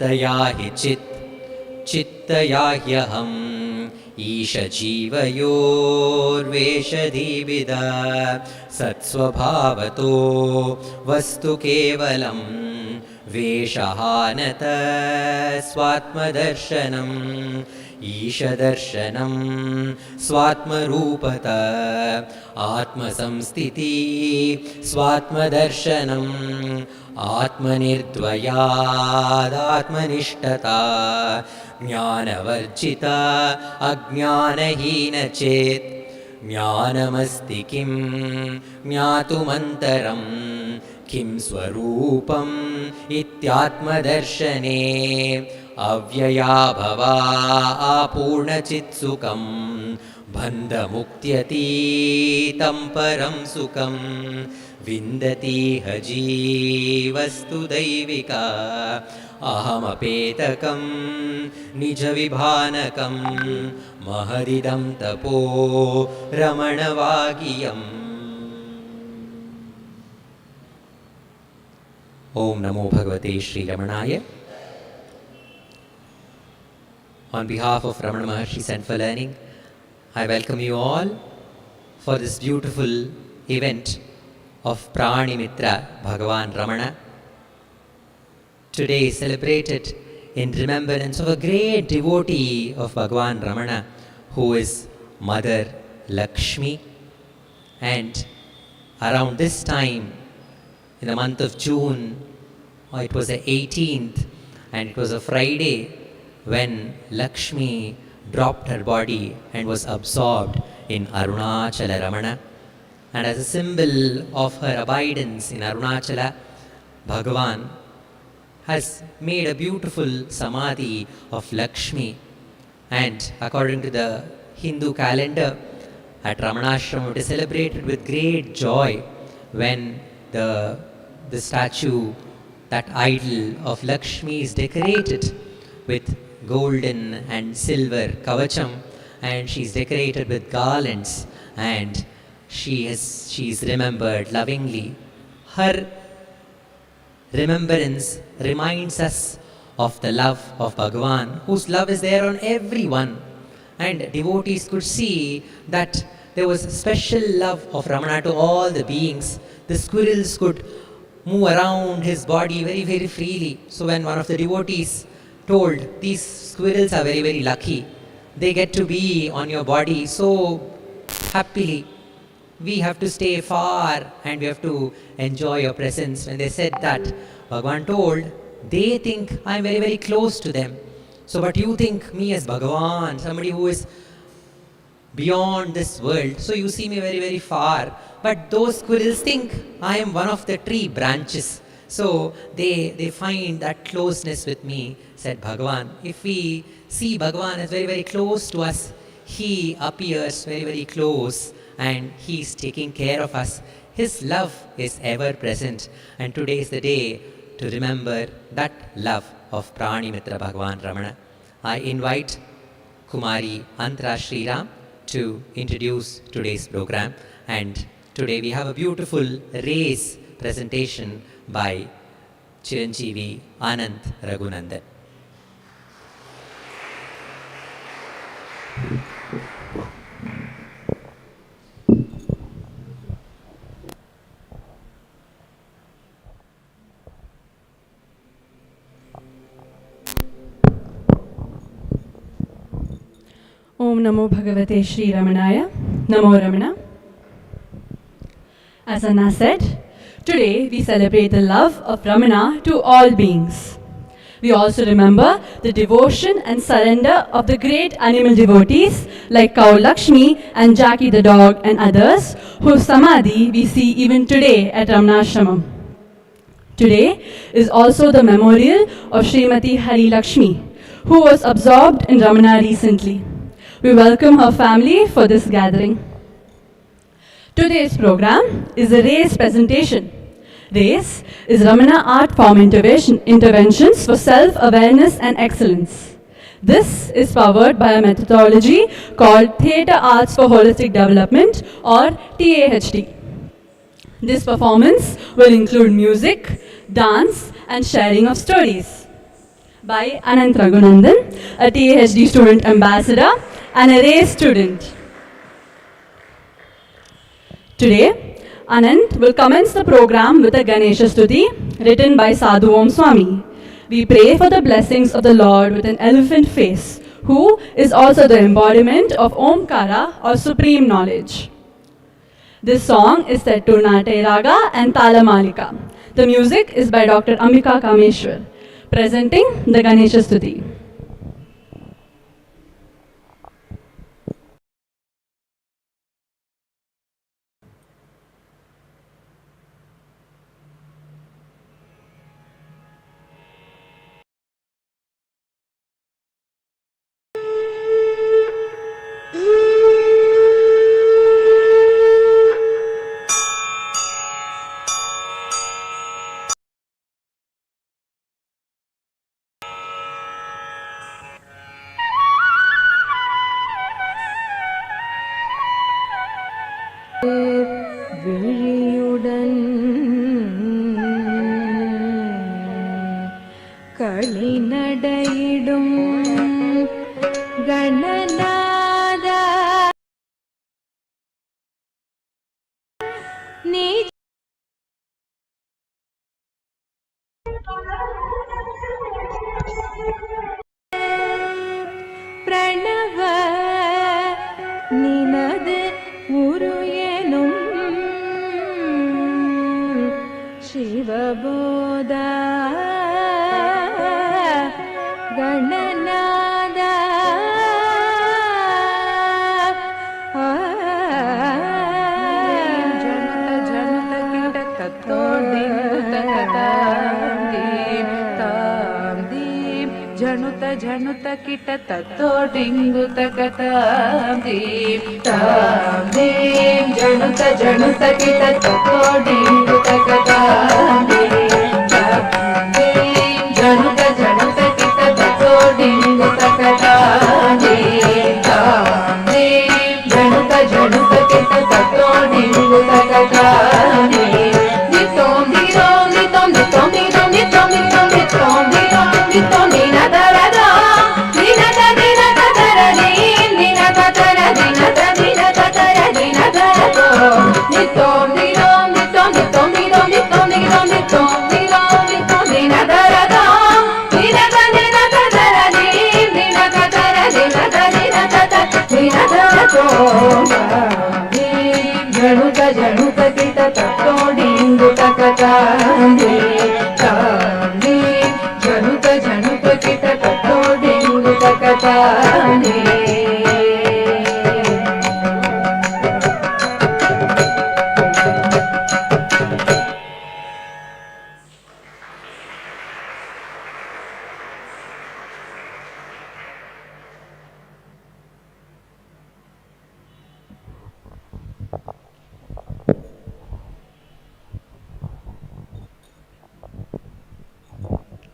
तत्तया हि चित्तया ह्यहम् ईश जीवयोर्वेषधीविद सत्स्वभावतो वस्तु केवलं वेषहानत स्वात्मदर्शनम् ईशदर्शनं स्वात्मरूपत आत्मसंस्थिति स्वात्मदर्शनम् आत्मनिर्द्वयादात्मनिष्ठता ज्ञानवर्जित अज्ञानहीन चेत् ज्ञानमस्ति किं ज्ञातुमन्तरं किं स्वरूपम् इत्यात्मदर्शने अव्यया भवा आपूर्णचित्सुखं बन्धमुक्त्यतीतं परं सुखं विन्दतीह जीवस्तु दैविका अहमपेतकं निजविभानकं महदिदं तपो रमणवागियम्। ओम नमो भगवते Shri रमणाय। On behalf of Ramana Maharshi Center for Learning, I welcome you all for this beautiful event of PRANI MITRA Bhagavan Ramana. Today is celebrated in remembrance of a great devotee of Bhagavan Ramana, who is Mother Lakshmi. And around this time, in the month of June, it was the 18th, and it was a Friday, when Lakshmi dropped her body and was absorbed in Arunachala Ramana. And as a symbol of her abidance in Arunachala, Bhagavan has made a beautiful samadhi of Lakshmi. And according to the Hindu calendar, at Ramana Ashram it is celebrated with great joy when the statue, that idol of Lakshmi, is decorated with golden and silver kavacham, and she is decorated with garlands, and she is remembered lovingly. Her remembrance reminds us of the love of Bhagavan, whose love is there on everyone. And devotees could see that there was a special love of Ramana to all the beings. The squirrels could move around his body very, very freely. So when one of the devotees told, these squirrels are very, very lucky, they get to be on your body so happily, we have to stay far and we have to enjoy your presence. When they said that, Bhagavan told, they think I am very, very close to them. So but you think me as Bhagavan, somebody who is beyond this world, so you see me very, very far. But those squirrels think I am one of the tree branches. So they find that closeness with me, said Bhagavan. If we see Bhagavan as very, very close to us, he appears very, very close and he is taking care of us. His love is ever present. And today is the day to remember that love of PRANI MITRA Bhagavan Ramana. I invite Kumari Antra Sriram to introduce today's program. And today we have a beautiful race presentation by Chiranjeevi Ananth Raghunandan. Om Namo Bhagavate Shri Ramanaya. Namo Ramana. As Anna said, today we celebrate the love of Ramana to all beings. We also remember the devotion and surrender of the great animal devotees like Cow Lakshmi and Jackie the dog and others, whose samadhi we see even today at Ramanashramam. Today is also the memorial of Srimati Hari Lakshmi, who was absorbed in Ramana recently. We welcome her family for this gathering. Today's program is a race presentation. RACE is Ramana Art Form Interventions for Self-Awareness and Excellence. This is powered by a methodology called Theatre Arts for Holistic Development, or TAHD. This performance will include music, dance, and sharing of stories. by Ananth Raghunandan, a TAHD Student Ambassador and a RACE student. Today, Ananth will commence the program with a Ganesha Stuti written by Sadhu Om Swami. We pray for the blessings of the Lord with an elephant face, who is also the embodiment of Omkara or supreme knowledge. This song is set to Nate Raga and Talamalika. The music is by Dr. Ambika Kameshwar, presenting the Ganesha Stuti. விழியுடன் களிநடையிடும் கணநாதா நீ பிரணவ நினது உரு எனும் சிவபோதா கணநாதா జనుత కిట తత్తోడింగు తకతాందీం తాందీం జనుత కిట తత్తోడింగు తకతాందీం తాందీం జనుత కిట తత్తోడింగు తకతాందీం తాందీం జనుత కిట తత్తోడింగు తకతాందీం నితోం దిరోం నితోం నితోం నితోం నితోం నితోం నితోం నితోం నినదరదా నినదరదా నినదరదా నినదరదా నినదరదా నితోం దిరోం నితోం నితోం నితోం నితోం నితోం నితోం దిరోం నితోం నినదరదా నినదరదా నినదరదా జనుత కిట తత్తోడింగు తకతాంది తాంది జనుత కిట తత్తోడింగు తకతాంది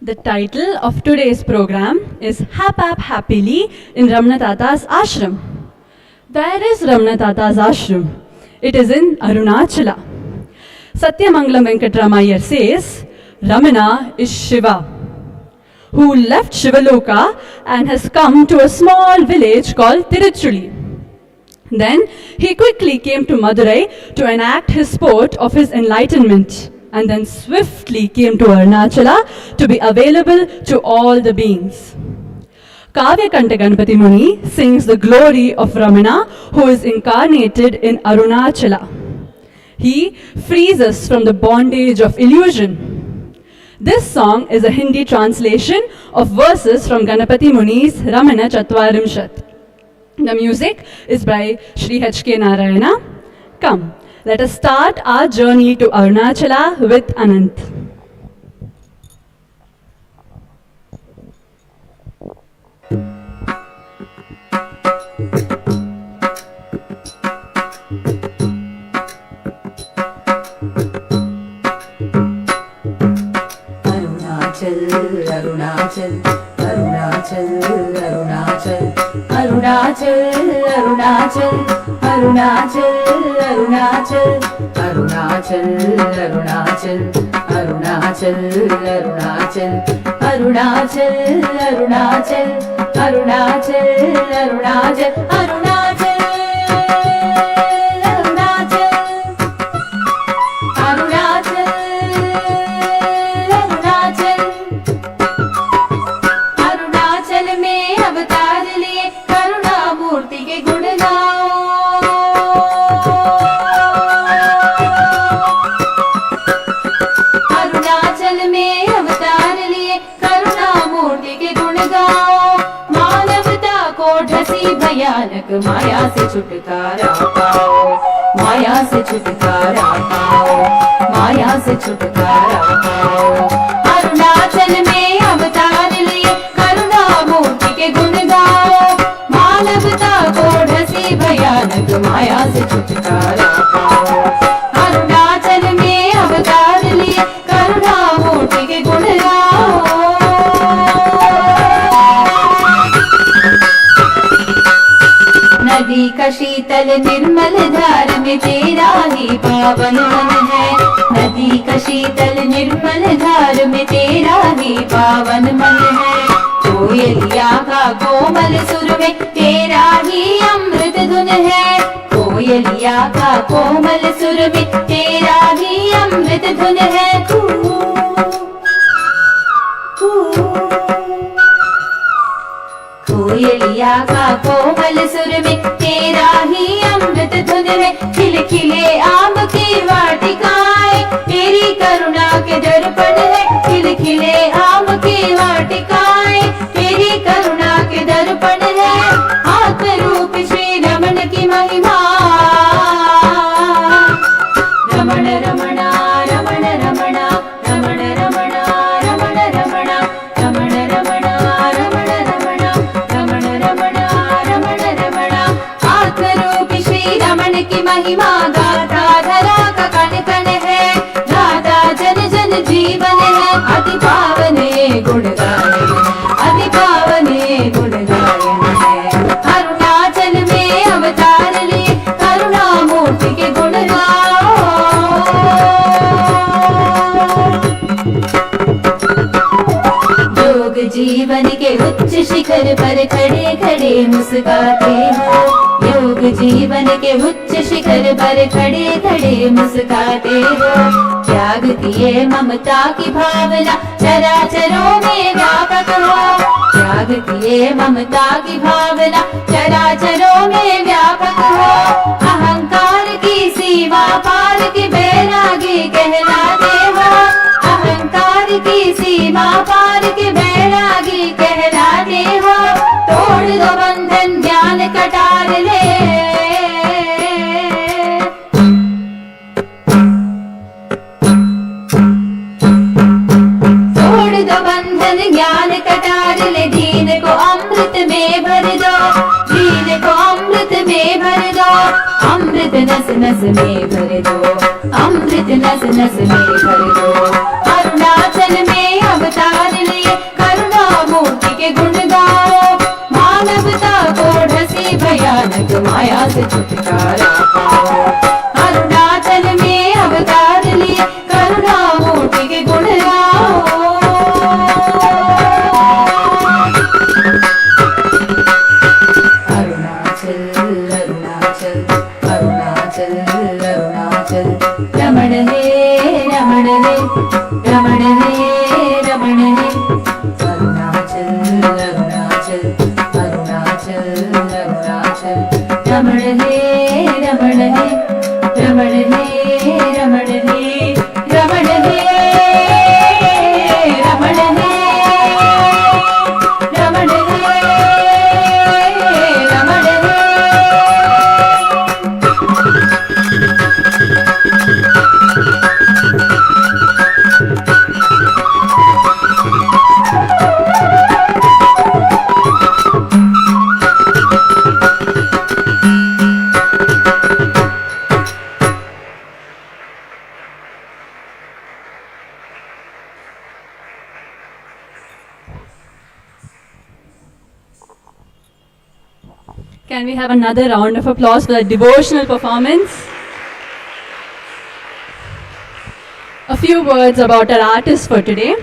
The title of today's program is Hap Hap Happily in Ramana Tata's Ashram. Where is Ramana Tata's Ashram? It is in Arunachala. Satyamangalam Venkatramaiah says, Ramana is Shiva, who left Shivaloka and has come to a small village called Tiruchuli. Then he quickly came to Madurai to enact his sport of his enlightenment, and then swiftly came to Arunachala to be available to all the beings. Kavyakanta Ganpati Muni sings the glory of Ramana, who is incarnated in Arunachala. He frees us from the bondage of illusion. This song is a Hindi translation of verses from Ganapati Muni's Ramana Chatvarimshat. The music is by Shri H.K. Narayana. Come, let us start our journey to Arunachala with Ananth. Arunachal, Arunachal, Arunachal, Arunachal, Arunachal, Arunachal, Arunachal, Arunachal, Arunachal, Arunachal, Arunachal Arunachal Arunachal Arunachal Arunachal Arunachal Arunachal Arunachal Arunachal Arunachal में अवतार लिए करुणा मूर्ति के गुण गाओ। अरुणाचल में अवतार लिए करुणा मूर्ति के गुण गाओ। मानवता को ढसी भयानक माया से छुटकारा पाओ। माया से छुटकारा पाओ। माया से छुटकारा पाओ। अरुणाचल में अवतार लिए करुणा मूर्ति के गुण गाओ। मानवता को ढसी भयानक माया से छुटकारा पाओ। अरुणाचल में अवतार लिए करुणा मूर्ति के गुण गाओ। नदी का शीतल निर्मल धार में तेरा ही पावन मन है। नदी का शीतल निर्मल धार में तेरा ही पावन मन है। कोयलिया का कोमल सुर में तेरा ही अमृत धुन है। कोयलिया का कोमल सुर में तेरा ही अमृत धुन है। कोयलिया का कोमल सुर में तेरा ही अमृत धुन है। खिलखिले आम की वाटिकाएं तेरी करुणा के दर्पण है। खिलखिले आम की वाटिकाएं तेरी करुणा के दर्पण है। आत्मरूप श्री रमण की महिमा। रमण रमणा रमण रमणा रमण रमणा रमण रमणा रमण रमणा रमण रमणा रमण रमणा रमण रमणा। आत्मरूप श्री रमण की महिमा गाथा धरा का कण कण है। गाथा जन जन जीवन है। अति पावन गुण गायन अति पावन गुण गायन है। अरुणाचल में अवतार लिए करुणा मूर्ति के गुण गाओ। योग जीवन के उच्च शिखर पर खड़े खड़े मुस्काते हो। योग जीवन के उच्च शिखर पर खड़े खड़े मुस्काते हो। त्याग किए ममता की भावना चराचरों में व्यापक हो। त्याग किए ममता की भावना चराचरों में व्यापक हो। अहंकार की सीमा पार के बैरागी कहलाते हो। अहंकार की सीमा पार के बैरागी कहलाते हो। तोड़ दो बंधन ज्ञान कटार ले। तोड़ दो बंधन ज्ञान कटार ले। दीन को अमृत में भर दो। दीन को अमृत में भर दो। अमृत नस नस में भर दो। अमृत नस नस में भर दो। अरुणाचल में अवतार लिए करुणा मूर्ति के गुण गाओ। मानवता को ढसी भयानक माया से छुटकारा पाओ। अरुणाचल में अवतार लिए करुणा मूर्ति के गुण गाओ। अरुणाचल अरुणाचल अरुणाचल अरुणाचल रमण हे रमण हे रमण हे रमण हे। अरुणाचल अरुणाचल अरुणाचल अरुणाचल रमण हे रमण हे रमण हे रमण हे रमण हे रमण हे रमण हे रमण हे। Can we have another round of applause for the devotional performance? A A few words about our artist for today.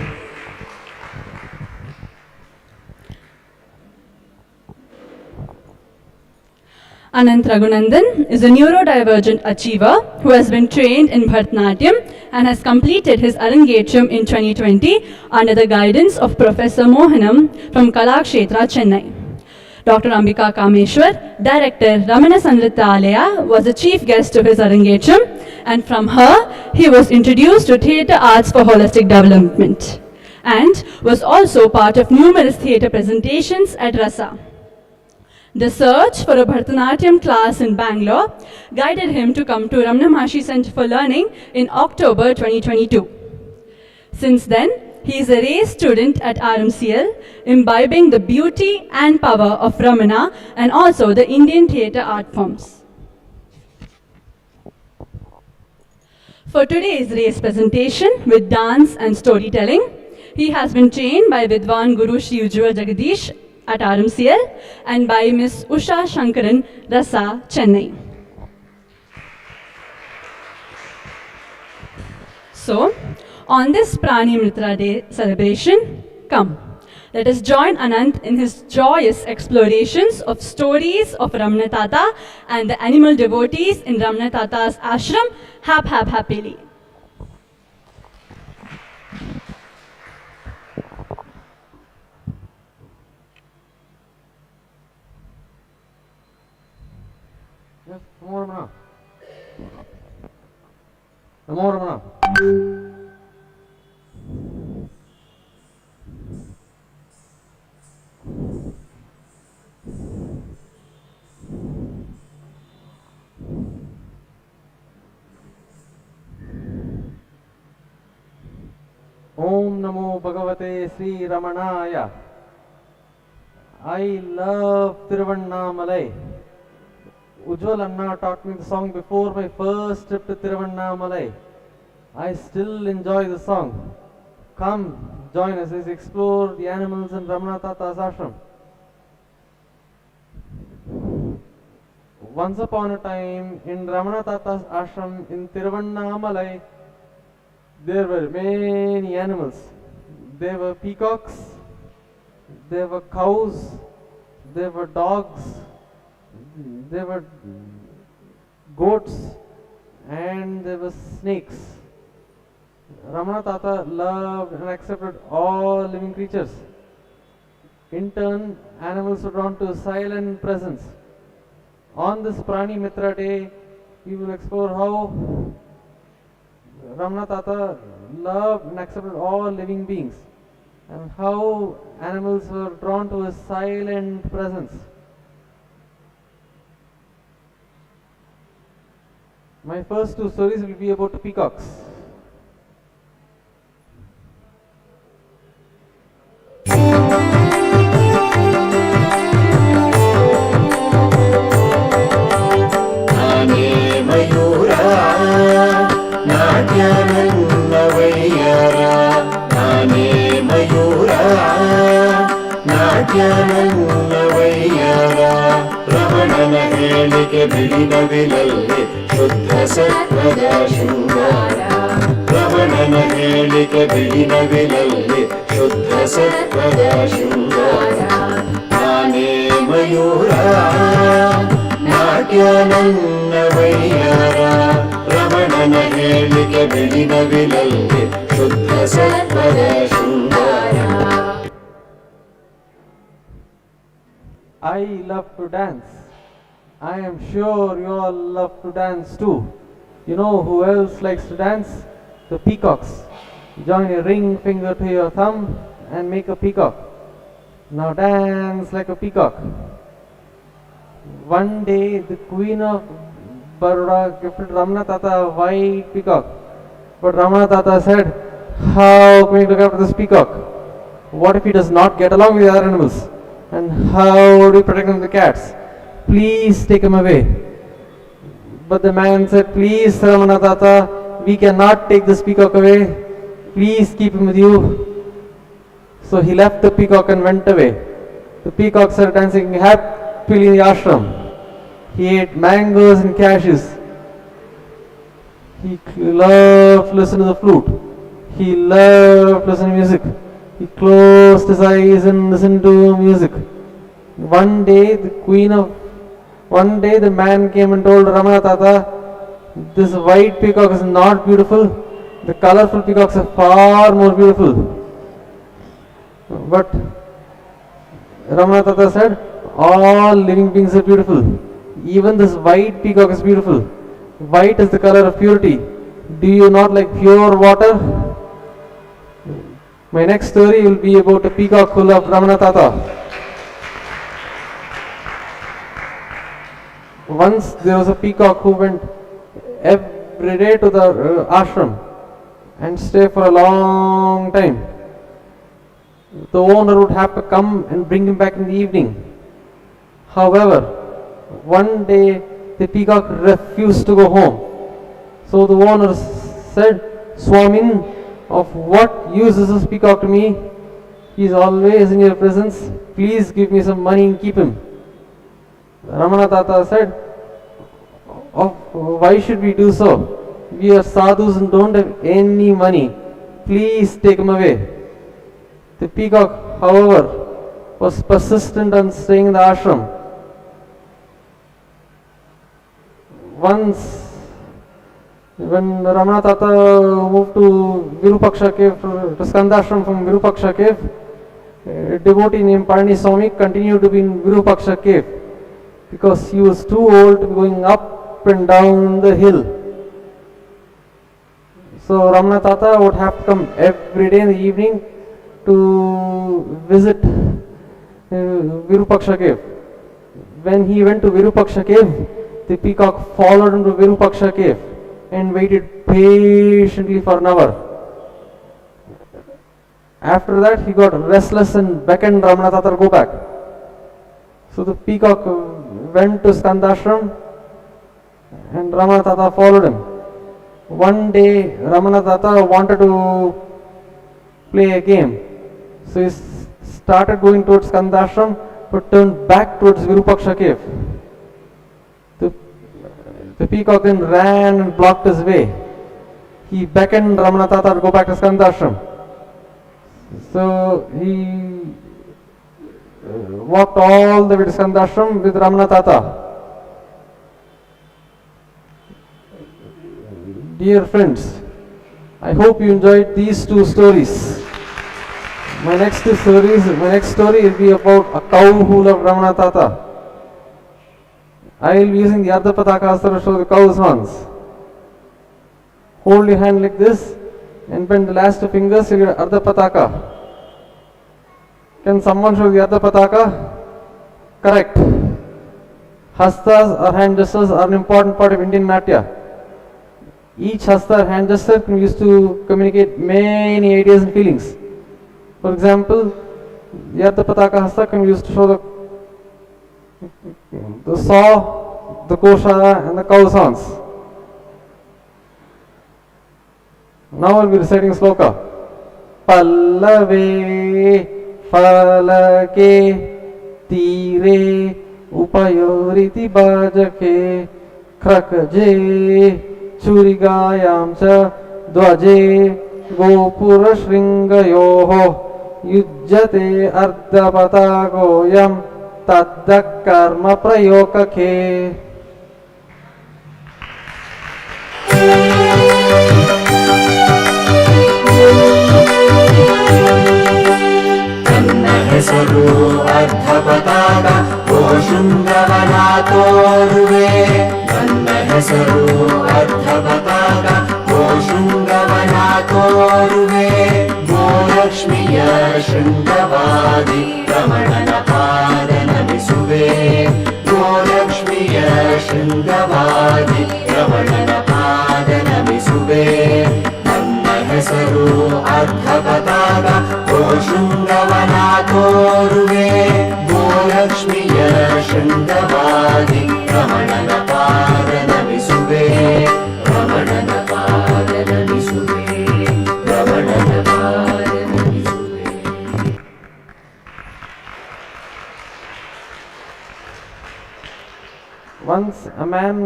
Ananth Raghunandan is a neurodivergent achiever who has been trained in Bharatanatyam and has completed his Arangetram in 2020 under the guidance of Professor Mohanam from Kalakshetra, Chennai. Dr. Ambika Kameshwar, Director Ramana Sunritya Aalaya, was the chief guest of his Arangetram, and from her, he was introduced to theatre arts for holistic development and was also part of numerous theatre presentations at RASA. The search for a Bharatanatyam class in Bangalore guided him to come to Ramana Maharshi Center for Learning in October 2022. Since then, he is a raised student at RMCL, imbibing the beauty and power of Ramana and also the Indian theatre art forms. For today's race presentation with dance and storytelling, he has been trained by Vidwan Ujwal Jagadeesh at RMCL and by Ms. Usha Sankaran, RASA, Chennai. So, on this PRANI MITRA Day celebration, come, let us join Ananth in his joyous explorations of stories of Ramana Tata and the animal devotees in Ramana Tata's ashram, happily. Yes, Namo Ramana. Namo Ramana. Om Namo Bhagavate Sri Ramanaya. I love Tiruvannamalai. Ujwal Anna taught me the song before my first trip to Tiruvannamalai. I still enjoy the song. Come, join us as we explore the animals in Ramana Tata's ashram. Once upon a time, in Ramana Tata's ashram in Tiruvannamalai, there were many animals. There were peacocks, there were cows, there were dogs, there were goats, and there were snakes. Ramana Tata loved and accepted all living creatures. In turn, animals were drawn to silent presence. On this Prani Mitra Day, we will explore how Ramana Tata loved and accepted all living beings and how animals were drawn to his silent presence. My first two stories will be about the peacocks. ರಮಣನ ಹೇಳಿಕೆ ಬಿಡಿನವಿಲಲ್ಲಿ ಶುದ್ಧ ಸತ್ವದ ಶೃಂಗಾರ ರಮಣನ ಹೇಳಿಕೆ ಬಿಡಿನವಿಲಲ್ಲಿ ಶುದ್ಧ ಸತ್ವದ ಶೃಂಗಾರ ನಾನೇ ಮಯೂರ ನಾಟ್ಯ ನನ್ನ ವೈಯಾರ ರಮಣನ ಹೇಳಿಕೆ ಬಿಡಿನವಿಲಲ್ಲಿ ಶುದ್ಧ ಸತ್ವದ ಶೃಂಗಾರ. I love to dance. I am sure you all love to dance too. You know who else likes to dance? The peacocks. Join your ring finger to your thumb and make a peacock. Now dance like a peacock. One day the Queen of Baroda gifted Ramana Tata a white peacock. But Ramana Tata said, how can we look after this peacock? What if he does not get along with the other animals? And how do we protect him from the cats? Please take him away. But the man said, please Ramana Tata, we cannot take this peacock away. Please keep him with you. So he left the peacock and went away. The peacock started dancing happily in the ashram. He ate mangoes and cashews. He loved to listen to the flute. He loved listening to music. He closed his eyes and listened to music. One day the man came and told Ramana Tata, this white peacock is not beautiful. The colorful peacocks are far more beautiful. But Ramana Tata said, all living beings are beautiful. Even this white peacock is beautiful. White is the color of purity. Do you not like pure water? My next story will be about a peacock who loved Ramana Tata. Once there was a peacock who went every day to the ashram and stay for a long time. The owner would have to come and bring him back in the evening. However, one day the peacock refused to go home. So the owner said, Swamin, of what use is this peacock to me? He is always in your presence. Please give me some money and keep him. Ramana Tata said, why should we do so? We are sadhus and don't have any money. Please take him away. The peacock, however, was persistent on staying in the ashram. Once, when Ramana Tata moved to Virupaksha cave, to Skandashram from Virupaksha cave, a devotee named Parani Swami continued to be in Virupaksha cave because he was too old to be going up and down the hill. So Ramana Tata would have to come every day in the evening to visit Virupaksha cave. When he went to Virupaksha cave, the peacock followed him to Virupaksha cave and waited patiently for an hour. After that, he got restless and beckoned Ramana Tata to go back. So the peacock went to Skandashram and Ramana Tata followed him. One day, Ramana Tata wanted to play a game. So he started going towards Skandashram but turned back towards Virupaksha cave. The peacock then ran and blocked his way. He beckoned Ramana Tata to go back to Skandashram. So he walked all the way to Skandashram with Ramana Tata. Dear friends, I hope you enjoyed these two stories. My next story will be about a cow who loved Ramana Tata. I will be using the Ardha Pataka Hasta to show the cow's horns. Hold your hand like this and bend the last two fingers to get Ardha Pataka. Can someone show the Ardha Pataka? Correct. Hastas or hand gestures are an important part of Indian Natya. Each hasta or hand gesture can be used to communicate many ideas and feelings. For example, the Ardha Pataka hasta can be used to show the saw, the kosha and the cow's horns. Now I will be reciting sloka. Pallave falake tire upayoriti bhajake krakaje churigayam cha dvaje gopura shringayoho yujjate ardhapatagoyam taddak karma prayokake. ಹೆಸರು ಅರ್ಧಪತಾಗ ಶೃಂಗವನಾತೋರುವೆ ನನ್ನ ಹೆಸರು ಅರ್ಧಪತಾಗ ಶೃಂಗವನಾತೋರುವೆ ಗೋಲಕ್ಷ್ಮಿಯ ಶೃಂಗವಾದಿ ರಮಣನ ಪಾದ ನಮಿಸುವೆ ಗೋಲಕ್ಷ್ಮಿಯ ಶೃಂಗವಾದಿ ರಮಣನ ಪಾದ ನಮಿಸುವೆ ನನ್ನ ಹೆಸರು ಅರ್ಧಪತಾಗ ಶೃಂಗವನಾತೋರುವೆ ಗೋಲಕ್ಷ್ಮಿಯ ಶೃಂಗವಾದಿ ರಮಣನ ಪಾದ ನಮಿಸುವೆ ರಮಣನ ಪಾದ ನಮಿಸುವೆ ರಮಣನ ಪಾದ ನಮಿಸುವೆ. Once a man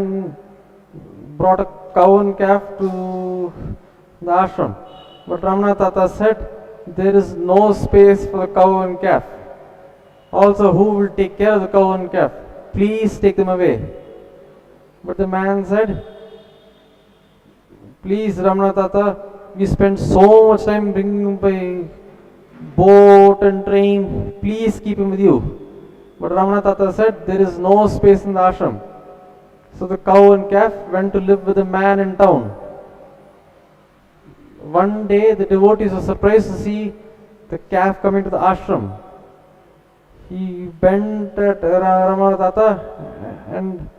brought a cow and calf to the ashram But Ramana Tata said, there is no space for the cow and calf. Also, who will take care of the cow and calf? Please take them away. But the man said, please Ramana Tata, we spend so much time bringing him by boat and train, please keep him with you. But Ramana Tata said, there is no space in the ashram. So the cow and calf went to live with a man in town. One day the devotees were surprised to see the calf coming to the ashram. He bent at Ramana Tata and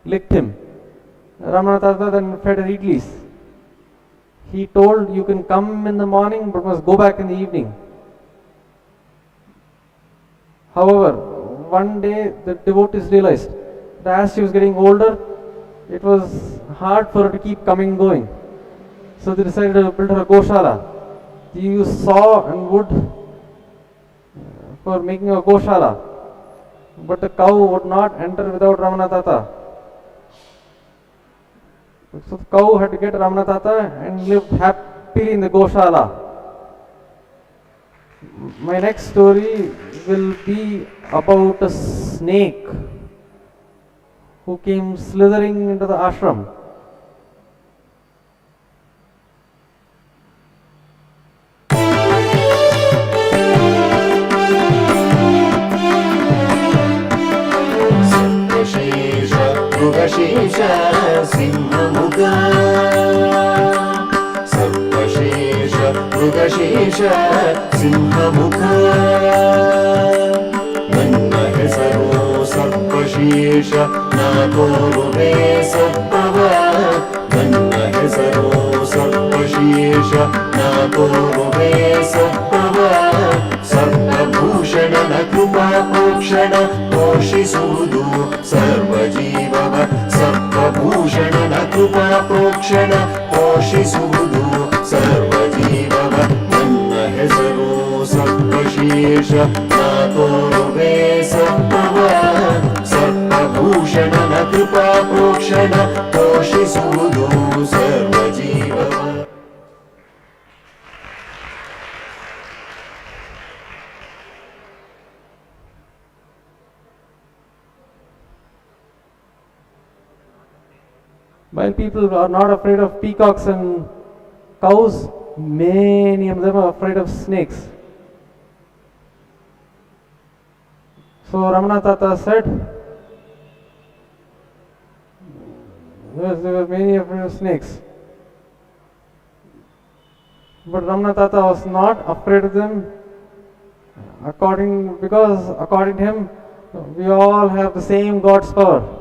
licked him. Ramana Tata then fed her idlis. He told, you can come in the morning but must go back in the evening. However, one day the devotees realized that as she was getting older, it was hard for her to keep coming and going. So they decided to build her a goshala. They used saw and wood for making a goshala. But the cow would not enter without Ramana Tata. So the cow had to get Ramana Tata and lived happily in the goshala. My next story will be about a snake who came slithering into the ashram. Sarvashesha Simhamukha Sarvashesha Mrugashesha Simhamukha Nanna hesaru Sarvashesha Nakoruve Sabbhava Nanna hesaru Sarvashesha Nakoruve Sabbhava Sarvabhushana Nakrupa Pokshana Poshisudu Sarvajivava Sarvabhushana Nakrupa Pokshana Poshisudu Sarvajivava Nanna hesaru Sarvashesha Nakoruve Sabbhava Sarvabhushana Nakrupa Pokshana Poshisudu Sarvajivava. While people are not afraid of peacocks and cows, many of them are afraid of snakes. So Ramana Tata said, yes, there were many afraid of snakes. But Ramana Tata was not afraid of them because according to him, we all have the same God's power.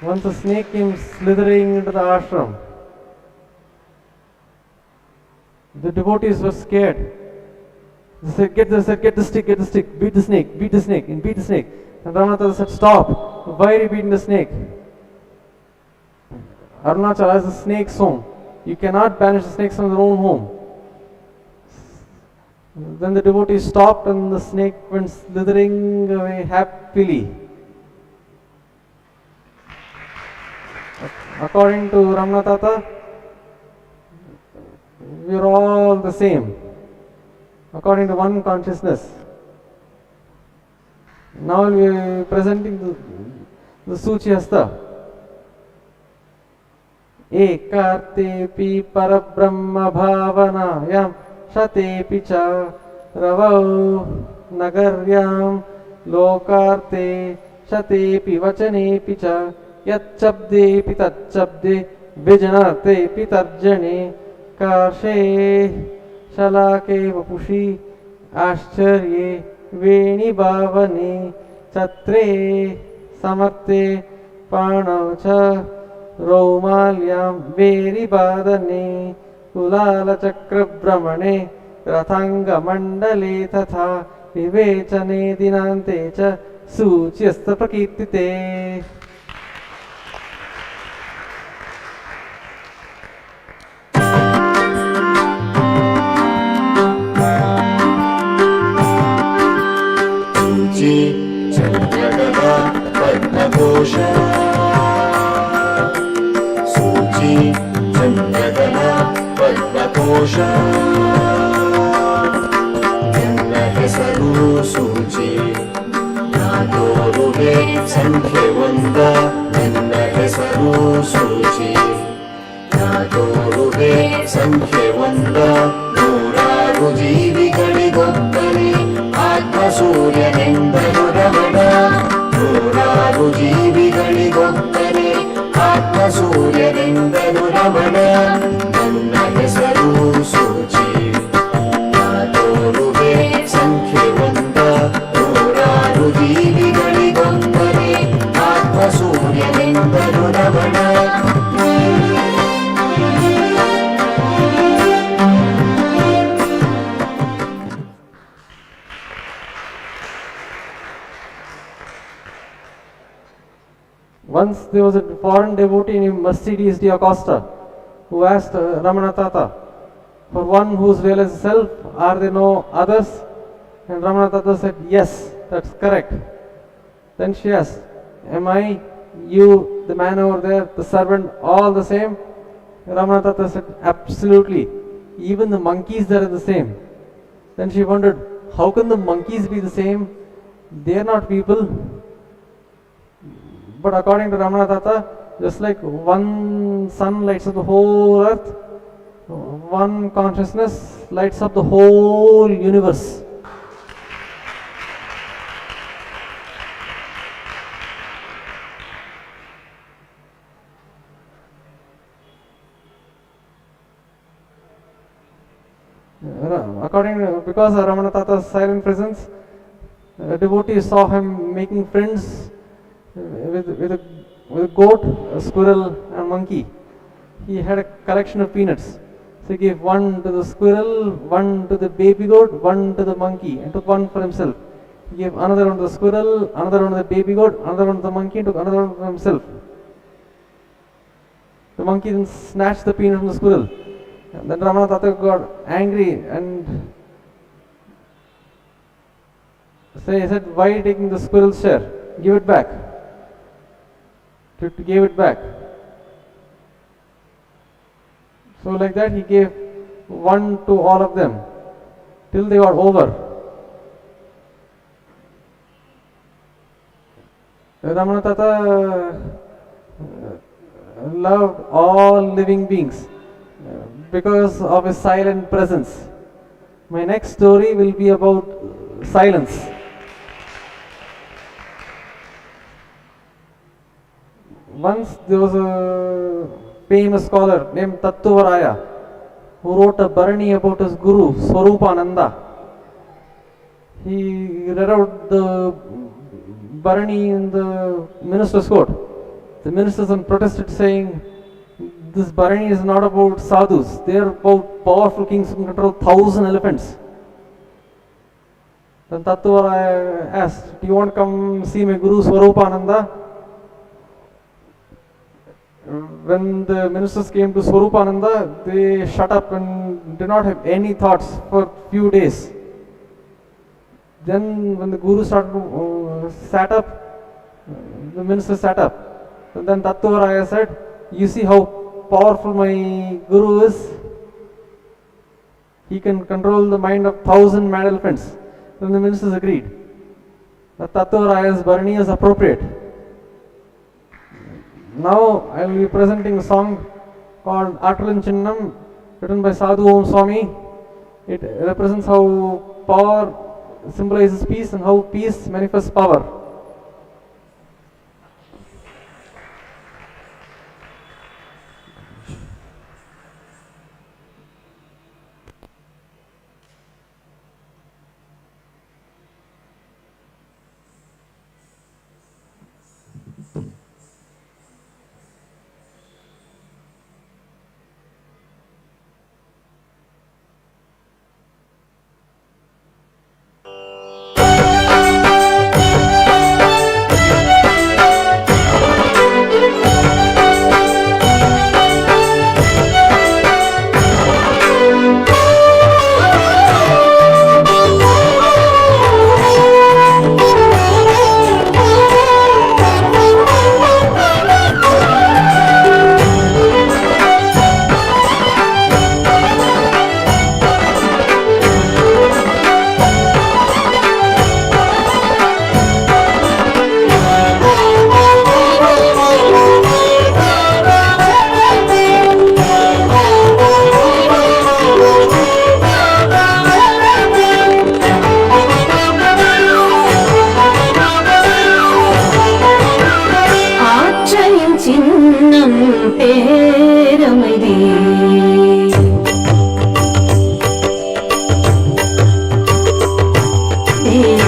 Once a snake came slithering into the ashram. The devotees were scared. They said, get the stick, beat the snake, and beat the snake. And Ramana said, stop. Why are you beating the snake? Arunachala is the snake's home. You cannot banish the snakes from their own home. Then the devotees stopped and the snake went slithering away happily. According to Ramana Tata, we are all the same, according to one consciousness. Now we are presenting the Suchi Hasta. Ekartepi parabrahma bhavanayam shatepi cha ravau nagaryam lokarte shatepi vachanepi cha Yachabde pitachabde vijanate pitarjane karshe shalake vapushi ascharye veni bhavane chatre samarte panavcha romalyam veri badane kulala chakra brahmane rathanga mandale tatha vivechane dinante cha suchiyasta prakirtite. Chandrakala Padmakosha Suchi Chandrakala ಸಂತೋಷ ನನ್ನ ಹೆಸರು ಸೂಚಿ ನಾ ತೋರುವೆ ಸಂಖ್ಯೆ ಒಂದ ನನ್ನ ಹೆಸರು ಸೂಚಿ ನಾ ತೋರುವೆ ಸಂಖ್ಯೆ ಒಂದ ನೂರಾರು ಜೀವಿಗಳಿಗೊಬ್ಬನೇ ಆತ್ಮ ಸೂರ್ಯನೆಂದನು ರಮಣ ನೂರಾರು ಜೀವಿಗಳಿಗೊಬ್ಬನೇ ಆತ್ಮ ಸೂರ್ಯನೆಂದನು ರಮಣ ನನ್ನ ಹೆಸರು ಸೂಚಿ ನಾ ತೋರುವೆ ಸಂಖ್ಯೆ ಒಂದ ನೂರಾರು ಜೀವಿಗಳಿಗೊಬ್ಬನೇ ಆತ್ಮ ಸೂರ್ಯನೆಂದನು Ramana Once there was a foreign devotee named Mercedes de Acosta who asked Ramana Tata, for one who's realized self, are there no others? And Ramana Tata said, yes, that's correct. Then she asked, am I, you, the man over there, the servant, all the same? Ramana Tata said, absolutely. Even the monkeys, they are the same. Then she wondered, how can the monkeys be the same? They are not people. But according to Ramana Tata, just like one sun lights up the whole earth, one consciousness lights up the whole universe. Because of Ramana Tata's silent presence, devotees saw him making friends with a goat, a squirrel, and monkey. He had a collection of peanuts. So he gave one to the squirrel, one to the baby goat, one to the monkey, and took one for himself. He gave another one to the squirrel, another one to the baby goat, another one to the monkey, and took another one for himself. The monkey then snatched the peanut from the squirrel. And then Ramana Tata got angry and he said, why are you taking the squirrel's share? Give it back. He gave it back. So like that he gave one to all of them till they got over. Ramana Tata loved all living beings because of his silent presence. My next story will be about silence. Once there was a famous scholar named Tattvaraya who wrote a Bharani about his guru Swarupananda. He read out the Bharani in the minister's court. The ministers then protested saying, this Bharani is not about sadhus, they are about powerful kings who can control 1,000 elephants. Then Tattvaraya asked, do you want to come see my guru Swarupananda? When the ministers came to Swarupananda, they shut up and did not have any thoughts for few days. Then when the guru sat up, the minister sat up. And then Tattvaraya said, you see how powerful my guru is? He can control the mind of 1,000 mad elephants. Then the ministers agreed that Tattvaraya's Bharani is appropriate. Now I will be presenting a song called Attalan Chinnam, written by Sadhu Om Swami. It represents how power symbolizes peace and how peace manifests power.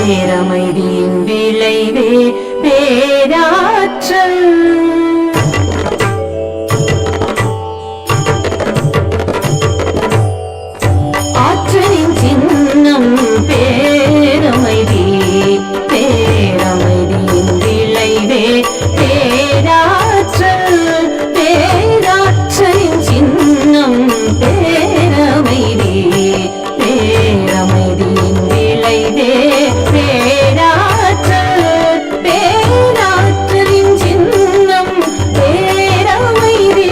பேரமைதியின் விளைவே பேராற்றல். ஆற்றலின் சின்னம் பேரமைதி, பேரமைதியின் விளைவே பேராற்றல். பேராற்றலின் சின்னம் பேரமைதி, பேரமைதியின் விளைவே பேராற்றல். பேராற்றலின் சின்னம் பேரமைதி.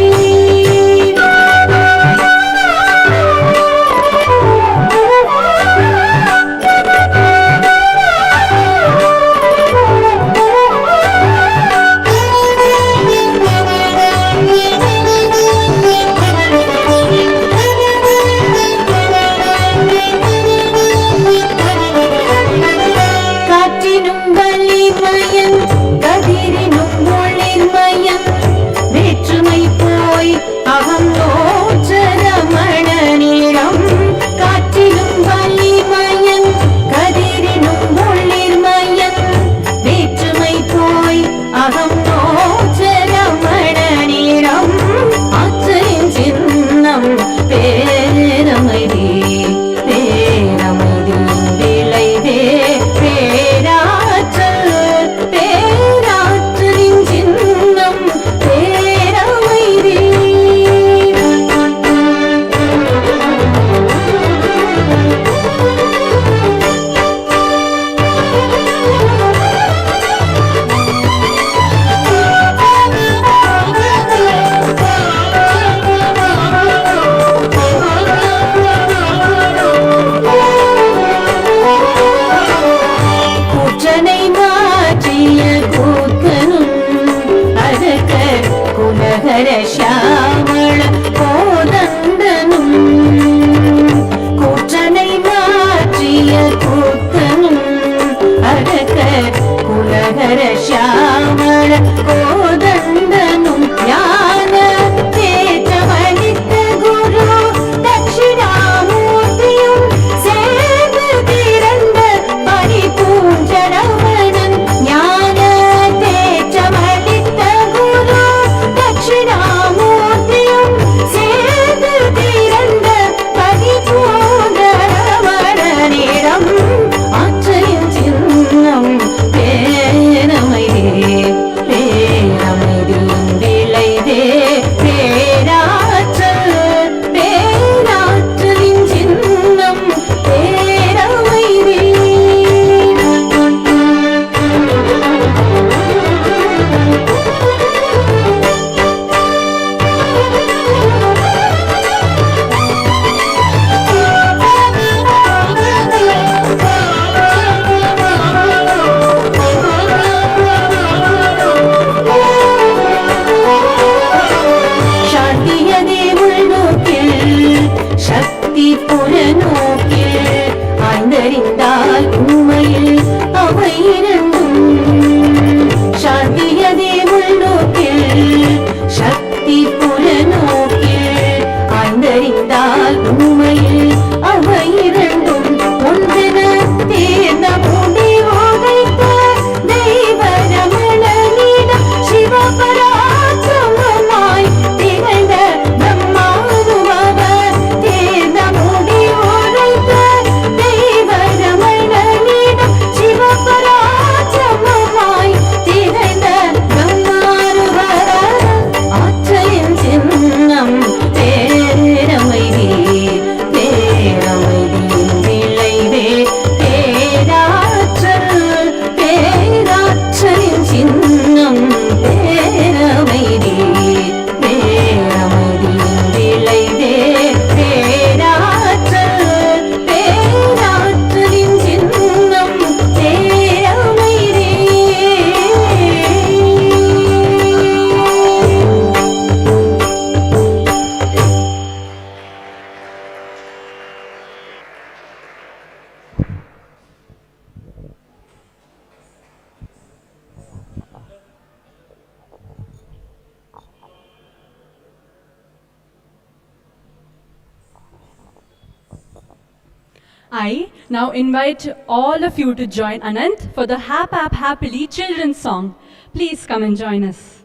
I now invite all of you to join Ananth for the Hap Hap Happily children's song. Please come and join us.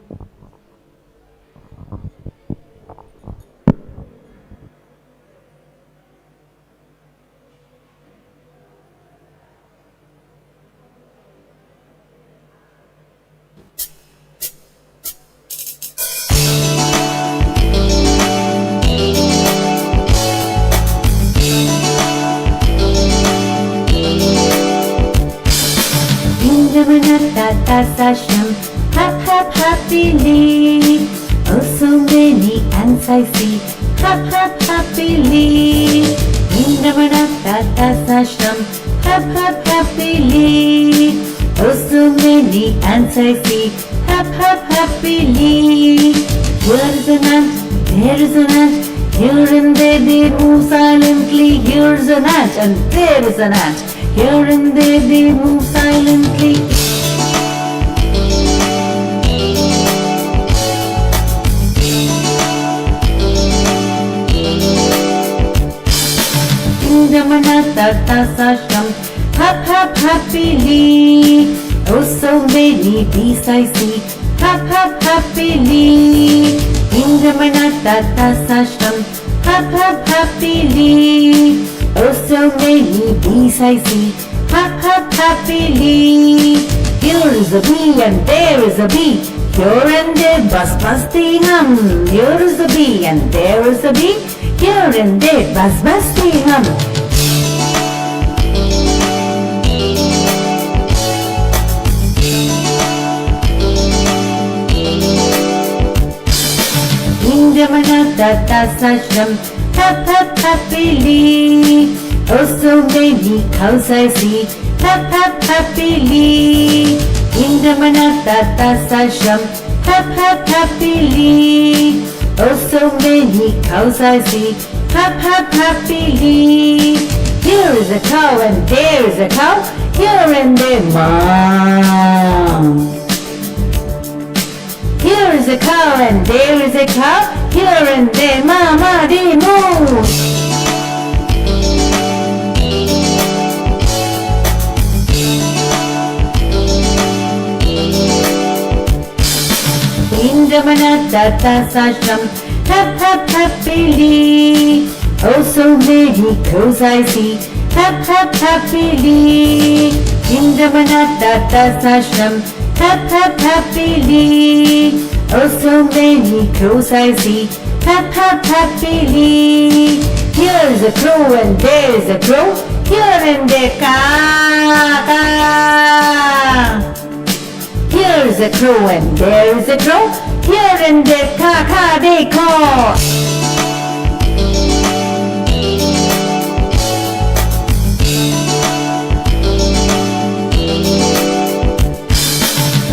Ramana Ashram, hap hap happily. Oh, so many ants I see, hap hap happily. In Ramana Ashram, hap hap happily. Oh, so many ants I see, hap hap happily. Here is an ant, there is an ant. Here and there they move silently. Here's an ant and there is an ant. Here and there they move silently. In Raghunandan Ashram, hap hap happily. Oh, so many bees I see, hap hap happily. In Raghunandan Ashram, hap hap happily. Oh, so many bees I see, hap hap happily. Here is a bee and there is a bee. Here and there buzz they hum. Here is a bee and there is a bee. Here and there buzz they hum. In Raghunandan Ashram, hap hap happily. Oh, so many cows I see, hap hap happily. In Raghunandan Ashram, hap hap happily. Oh, so many cows I see, hap hap happily. Here is a cow and there is a cow. Here and there moo. Here is a cow and there is a cow. Here and there mama de moo. In Raghunandan Ashram, hap hap happily. Oh, so many crows I see, hap hap happily. In Raghunandan Ashram, hap hap happily. Oh, so many crows I see, hap hap happily. Here is a crow and there is a crow. Here and there caw caw. Here is a crow and there is a crow. Here and there caw caw they caw.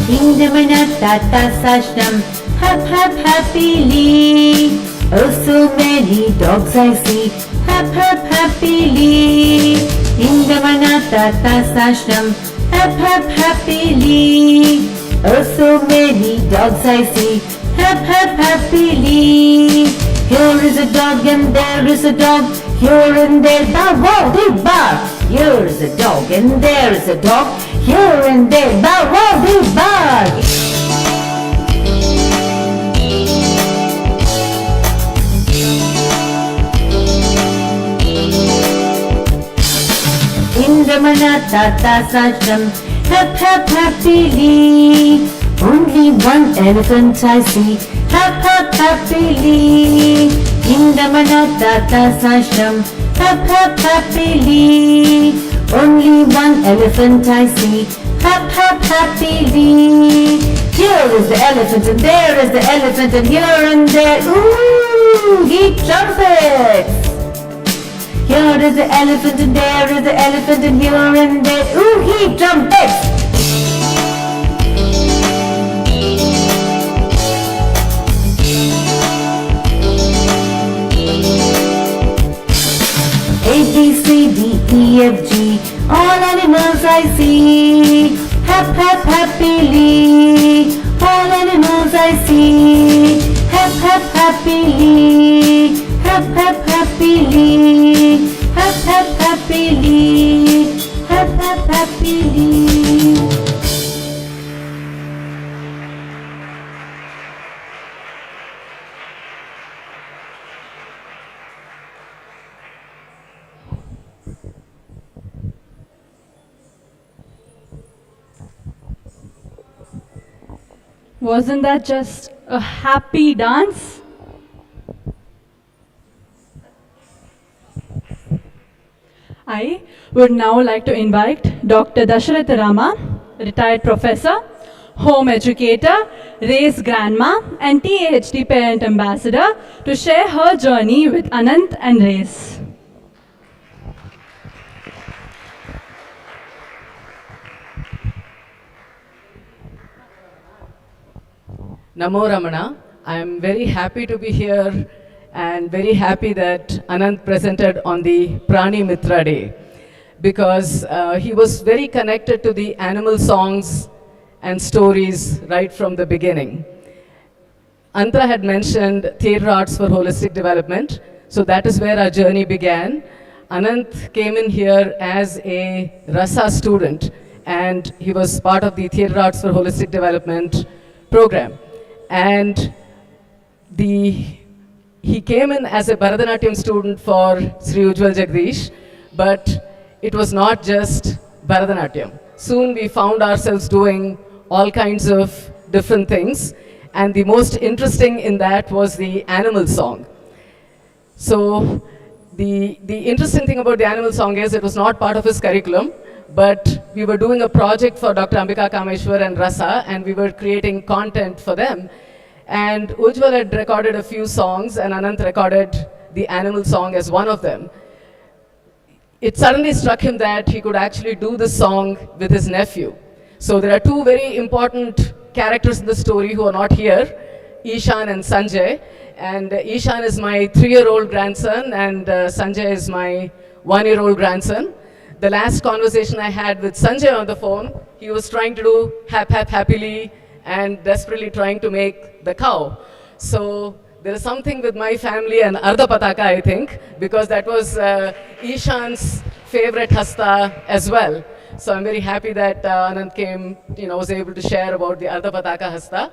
In Raghunandan Ashram, hap hap happily. Oh, so many dogs I see, hap hap happily. In Raghunandan Ashram, hap hap happily. Oh, so many dogs I see, hap hap happily. Here is a dog and there is a dog. Here and there bow wow they bark. Here is a dog and there is a dog. Here and there bow wow they bark. In Raghunandan Ashram, hap hap happily. Only one elephant I see, hap hap happily. In Raghunandan Ashram, hap hap happily. Only one elephant I see, hap hap happily. Here is the elephant and there is the elephant and here and there, ooh, he trumpets. Here is the elephant and there is the elephant and here and there, ooh, he trumpets. A, B, C, D, E, F, G, all animals I see, hap hap happily. All animals I see, hap hap happily. Hap hap happily. happily, happily. Wasn't that just a happy dance? I would now like to invite Dr. Dasaratha Rama, retired professor, home educator, race grandma, and TAHD Parent Ambassador, to share her journey with Ananth and race. Namo Ramana. I am very happy to be here and very happy that Ananth presented on the PRANI MITRA Day, because he was very connected to the animal songs and stories right from the beginning. Antra had mentioned theatre arts for holistic development, so that is where our journey began. Ananth came in here as a RASA student, and he was part of the theatre arts for holistic development program. And he came in as a Bharatanatyam student for Sri Ujwal Jagadeesh, but it was not just Bharatanatyam. Soon we found ourselves doing all kinds of different things, and the most interesting in that was the animal song. So the interesting thing about the animal song is it was not part of his curriculum, but we were doing a project for Dr. Ambika Kameshwar and RASA, and we were creating content for them. And Ujwal had recorded a few songs, and Ananth recorded the animal song as one of them. It suddenly struck him that he could actually do this song with his nephew. So there are two very important characters in the story who are not here, Ishan and Sanjay. And Ishan is my 3-year-old grandson, and Sanjay is my 1-year-old grandson. The last conversation I had with Sanjay on the phone, he was trying to do happily and desperately trying to make the cow. So there is something with my family and Ardha Pataka, I think, because that was Ishan's favorite Hasta as well. So I'm very happy that Ananth came, was able to share about the Ardha Pataka Hasta.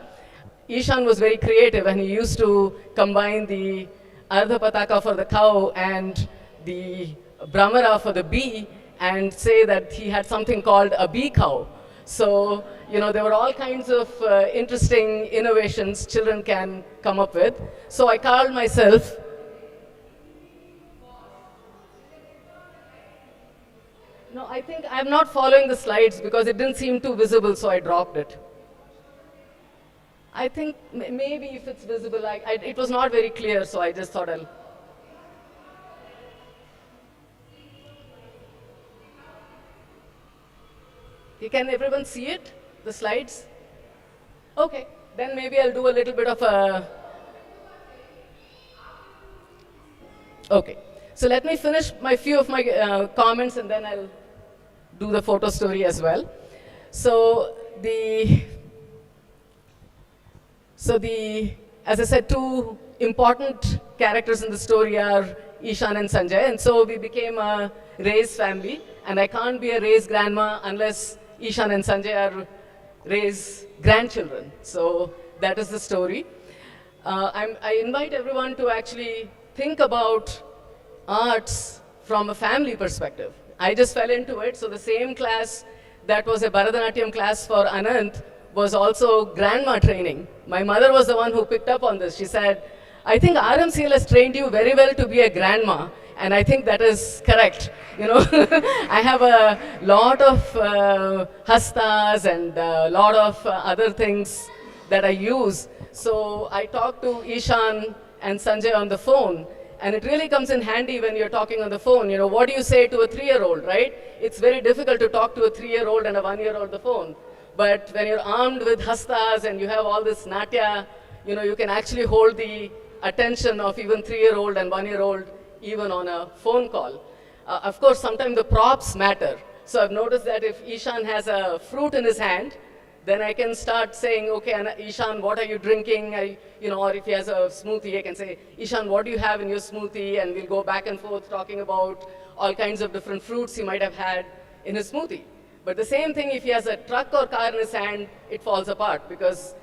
Ishan was very creative, and he used to combine the Ardha Pataka for the cow and the Brahmara for the bee, and say that he had something called a bee cow. So, there were all kinds of interesting innovations children can come up with. So I called myself. No, I think I'm not following the slides because it didn't seem too visible, so I dropped it. I think maybe if it's visible, it was not very clear, so I just thought I'll. Can everyone see it, the slides? Okay, then maybe I'll do a little bit of a. Okay, so let me finish few of my comments, and then I'll do the photo story as well. So as I said, two important characters in the story are Ishan and Sanjay, and so we became a race family, and I can't be a race grandma unless Ishan and Sanjay are raise grandchildren. So that is the story. I invite everyone to actually think about arts from a family perspective. I just fell into it. So the same class that was a Bharatanatyam class for Ananth was also grandma training. My mother was the one who picked up on this. She said, I think RMCL has trained you very well to be a grandma. And I think that is correct. I have a lot of hastas and a lot of other things that I use. So I talk to Ishan and Sanjay on the phone, and it really comes in handy when you're talking on the phone. What do you say to a 3-year-old, right? It's very difficult to talk to a 3-year-old and a 1-year-old on the phone. But when you're armed with hastas and you have all this natya, you can actually hold the attention of even 3-year-old and 1-year-old even on a phone call. Of course, sometimes the props matter. So I've noticed that if Ishan has a fruit in his hand, then I can start saying, okay, Ishan, what are you drinking? Or if he has a smoothie, I can say, Ishan, what do you have in your smoothie? And we'll go back and forth talking about all kinds of different fruits he might have had in his smoothie. But the same thing, if he has a truck or car in his hand, it falls apart because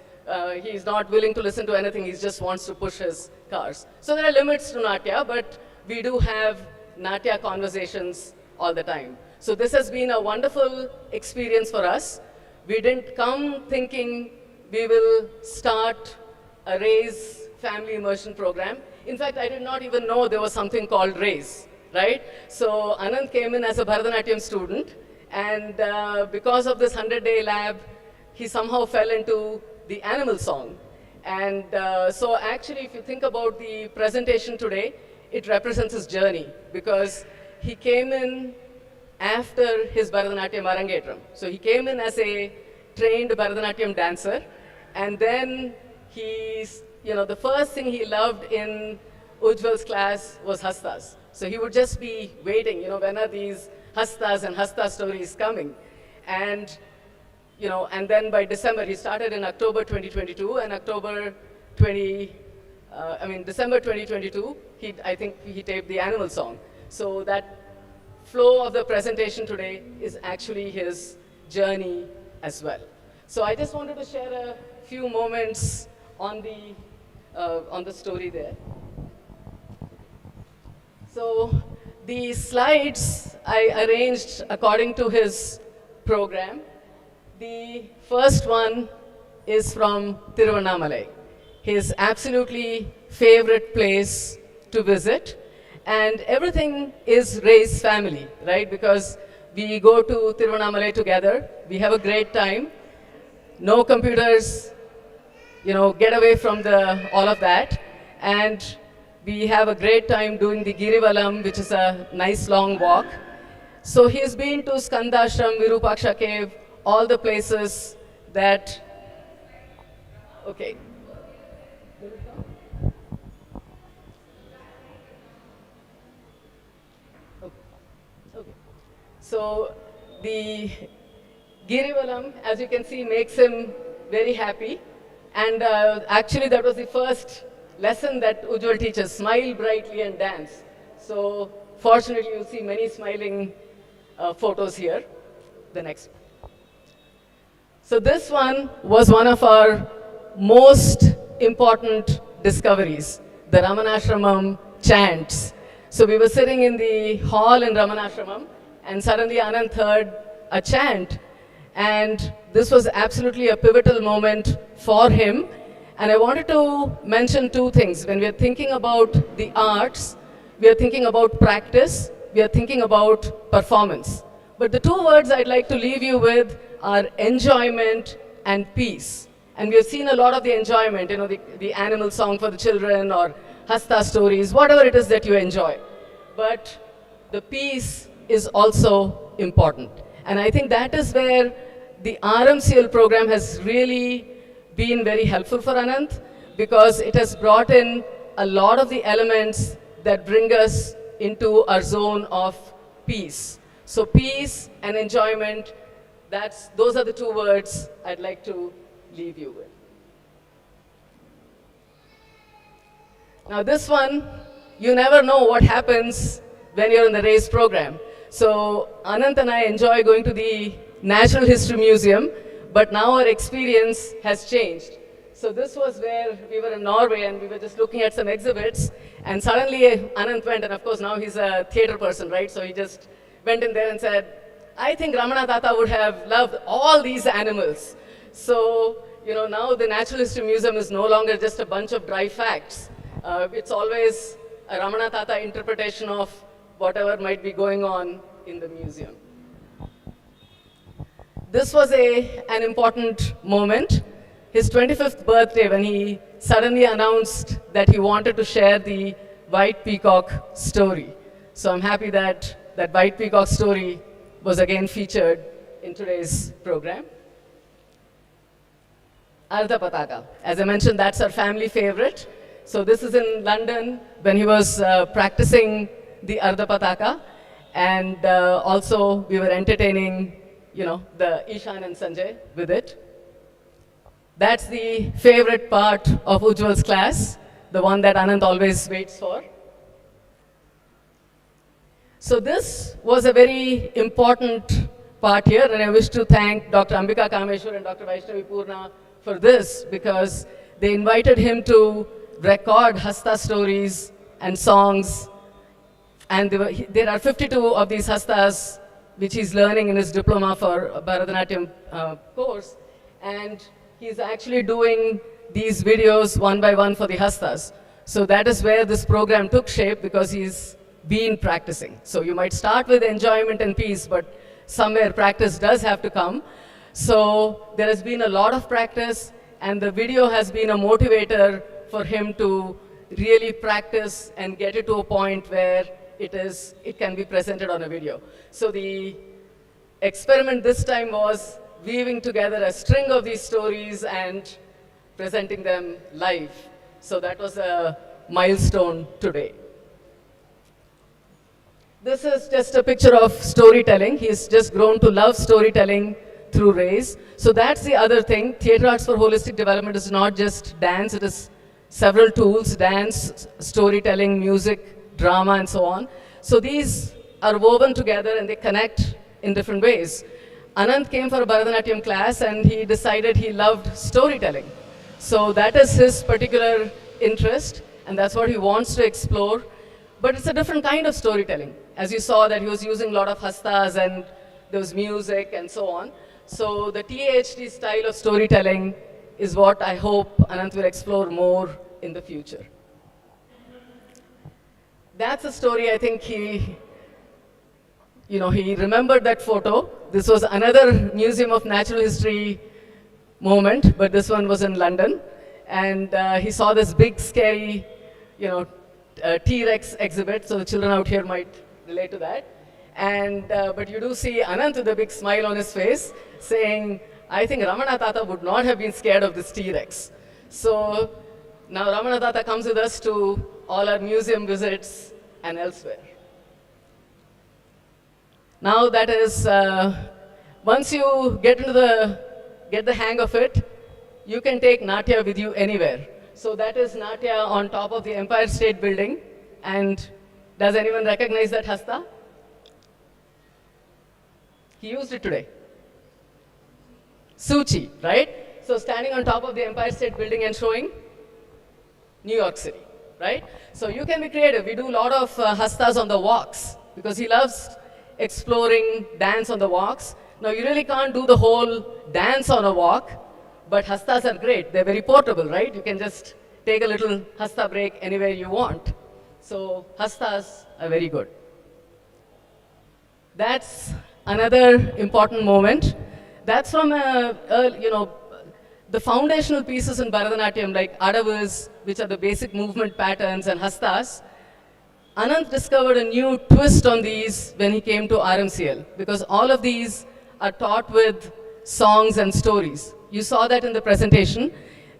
he's not willing to listen to anything, he just wants to push his cars. So there are limits to Natya, but we do have Natya conversations all the time. So this has been a wonderful experience for us. We didn't come thinking we will start a RAISE family immersion program. In fact, I did not even know there was something called RAISE, right? So Ananth came in as a Bharatanatyam student, and because of this 100-day lab, he somehow fell into the animal song. And so actually, if you think about the presentation today, it represents his journey, because he came in after his Bharatanatyam Arangetram. So he came in as a trained Bharatanatyam dancer, and then he's, the first thing he loved in Ujwal's class was Hastas. So he would just be waiting, when are these Hastas and Hasta Stories coming? And, and then by December, he started in October 2022, and December 2022, I think he taped the animal song. So that flow of the presentation today is actually his journey as well. So I just wanted to share a few moments on the story there. So the slides I arranged according to his program. The first one is from Tiruvannamalai, his absolutely favorite place to visit. And everything is RAISE family, right? Because we go to Tiruvannamalai together, we have a great time. No computers, get away from all of that. And we have a great time doing the Girivalam, which is a nice long walk. So he's been to Skandashram, Virupaksha cave, all the places that, okay. So the Girivalam, as you can see, makes him very happy. And actually, that was the first lesson that Ujwal teaches: smile brightly and dance. So fortunately, you'll see many smiling photos here. The next. So this one was one of our most important discoveries, the Ramanashramam chants. So we were sitting in the hall in Ramanashramam, and suddenly Ananth heard a chant. And this was absolutely a pivotal moment for him. And I wanted to mention two things. When we are thinking about the arts, we are thinking about practice, we are thinking about performance. But the two words I'd like to leave you with are enjoyment and peace. And we have seen a lot of the enjoyment, the animal song for the children or Hasta Stories, whatever it is that you enjoy. But the peace is also important. And I think that is where the RMCL program has really been very helpful for Ananth, because it has brought in a lot of the elements that bring us into our zone of peace. So peace and enjoyment, those are the two words I'd like to leave you with. Now this one, you never know what happens when you're in the RAISE program. So Ananth and I enjoy going to the Natural History Museum, but now our experience has changed. So this was where we were in Norway, and we were just looking at some exhibits, and suddenly Ananth went, and of course now he's a theater person, right? So he just went in there and said, I think Ramana Tata would have loved all these animals. So, now the Natural History Museum is no longer just a bunch of dry facts. It's always a Ramana Tata interpretation of whatever might be going on in the museum. This was an important moment, his 25th birthday, when he suddenly announced that he wanted to share the White Peacock story. So I'm happy that that White Peacock story was again featured in today's program. Ardha Pataka. As I mentioned, that's our family favorite. So this is in London when he was practicing the Ardha Pataka. And also we were entertaining the Ishan and Sanjay with it. That's the favorite part of Ujwal's class, the one that Ananth always waits for. So this was a very important part here, and I wish to thank Dr. Ambika Kameshwar and Dr. Vaishnavi Purna for this, because they invited him to record Hasta Stories and songs, and there are 52 of these Hastas which he's learning in his diploma for Bharatanatyam course, and he's actually doing these videos one by one for the Hastas. So that is where this program took shape, because he's been practicing. So you might start with enjoyment and peace, but somewhere practice does have to come. So there has been a lot of practice, and the video has been a motivator for him to really practice and get it to a point where it can be presented on a video. So the experiment this time was weaving together a string of these stories and presenting them live. So that was a milestone today. This is just a picture of storytelling. He's just grown to love storytelling through RAISE. So that's the other thing. Theatre Arts for Holistic Development is not just dance, it is several tools: dance, storytelling, music, drama, and so on. So these are woven together and they connect in different ways. Ananth came for a Bharatanatyam class and he decided he loved storytelling. So that is his particular interest, and that's what he wants to explore. But it's a different kind of storytelling. As you saw that he was using a lot of hastas and there was music and so on. So the TAHD style of storytelling is what I hope Ananth will explore more in the future. That's a story I think he remembered that photo. This was another Museum of Natural History moment, but this one was in London. And he saw this big, scary, T-Rex exhibit, so the children out here might relate to that. And, but you do see Ananth with a big smile on his face, saying, I think Ramana Tata would not have been scared of this T-Rex. So now Ramana Tata comes with us to all our museum visits and elsewhere. Now that is, once you get the hang of it, you can take Natya with you anywhere. So that is Natya on top of the Empire State Building. And does anyone recognize that Hasta? He used it today. Suchi, right? So standing on top of the Empire State Building and showing New York City, right? So you can be creative. We do a lot of Hastas on the walks because he loves exploring dance on the walks. Now you really can't do the whole dance on a walk, but Hastas are great. They're very portable, right? You can just take a little Hasta break anywhere you want. So Hastas are very good. That's another important moment. That's from, the foundational pieces in Bharatanatyam, like Adavas, which are the basic movement patterns, and Hastas. Ananth discovered a new twist on these when he came to RMCL, because all of these are taught with songs and stories. You saw that in the presentation.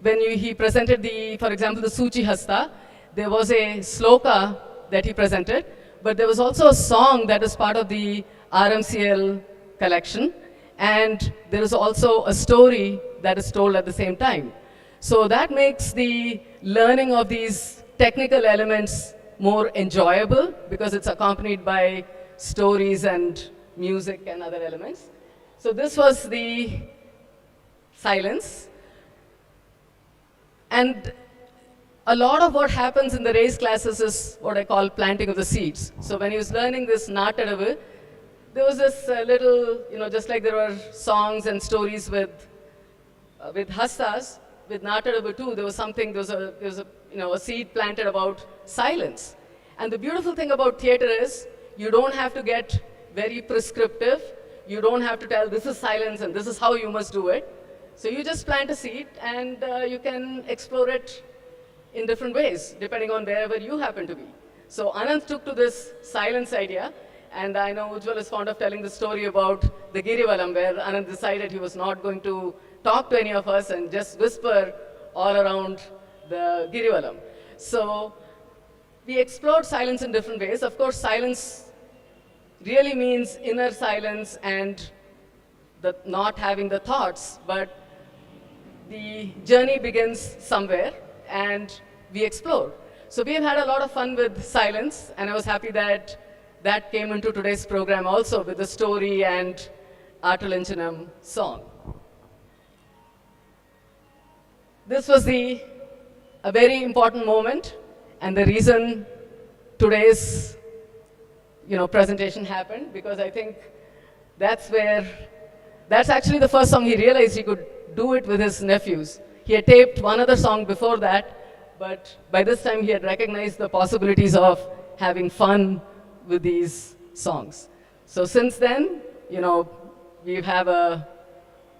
When he presented for example, the Suchi Hasta, there was a sloka that he presented, but there was also a song that is part of the RMCL collection, and there is also a story that is told at the same time. So that makes the learning of these technical elements more enjoyable because it's accompanied by stories and music and other elements. So this was the silence. And a lot of what happens in the race classes is what I call planting of the seeds. So when he was learning this Natadavu, there was this little, just like there were songs and stories with Hastas, with Natadavu too, there was a seed planted about silence. And the beautiful thing about theatre is you don't have to get very prescriptive. You don't have to tell this is silence and this is how you must do it. So you just plant a seed and you can explore it in different ways, depending on wherever you happen to be. So Ananth took to this silence idea, and I know Ujwal is fond of telling the story about the Girivalam, where Ananth decided he was not going to talk to any of us and just whisper all around the Girivalam. So we explored silence in different ways. Of course, silence really means inner silence and not having the thoughts, but the journey begins somewhere and we explore. So we've had a lot of fun with silence, and I was happy that that came into today's program also with the story and Artulinchanam song. This was a very important moment, and the reason today's presentation happened, because I think that's actually the first song he realized he could do it with his nephews. He had taped one other song before that, but by this time he had recognized the possibilities of having fun with these songs. So since then, we have a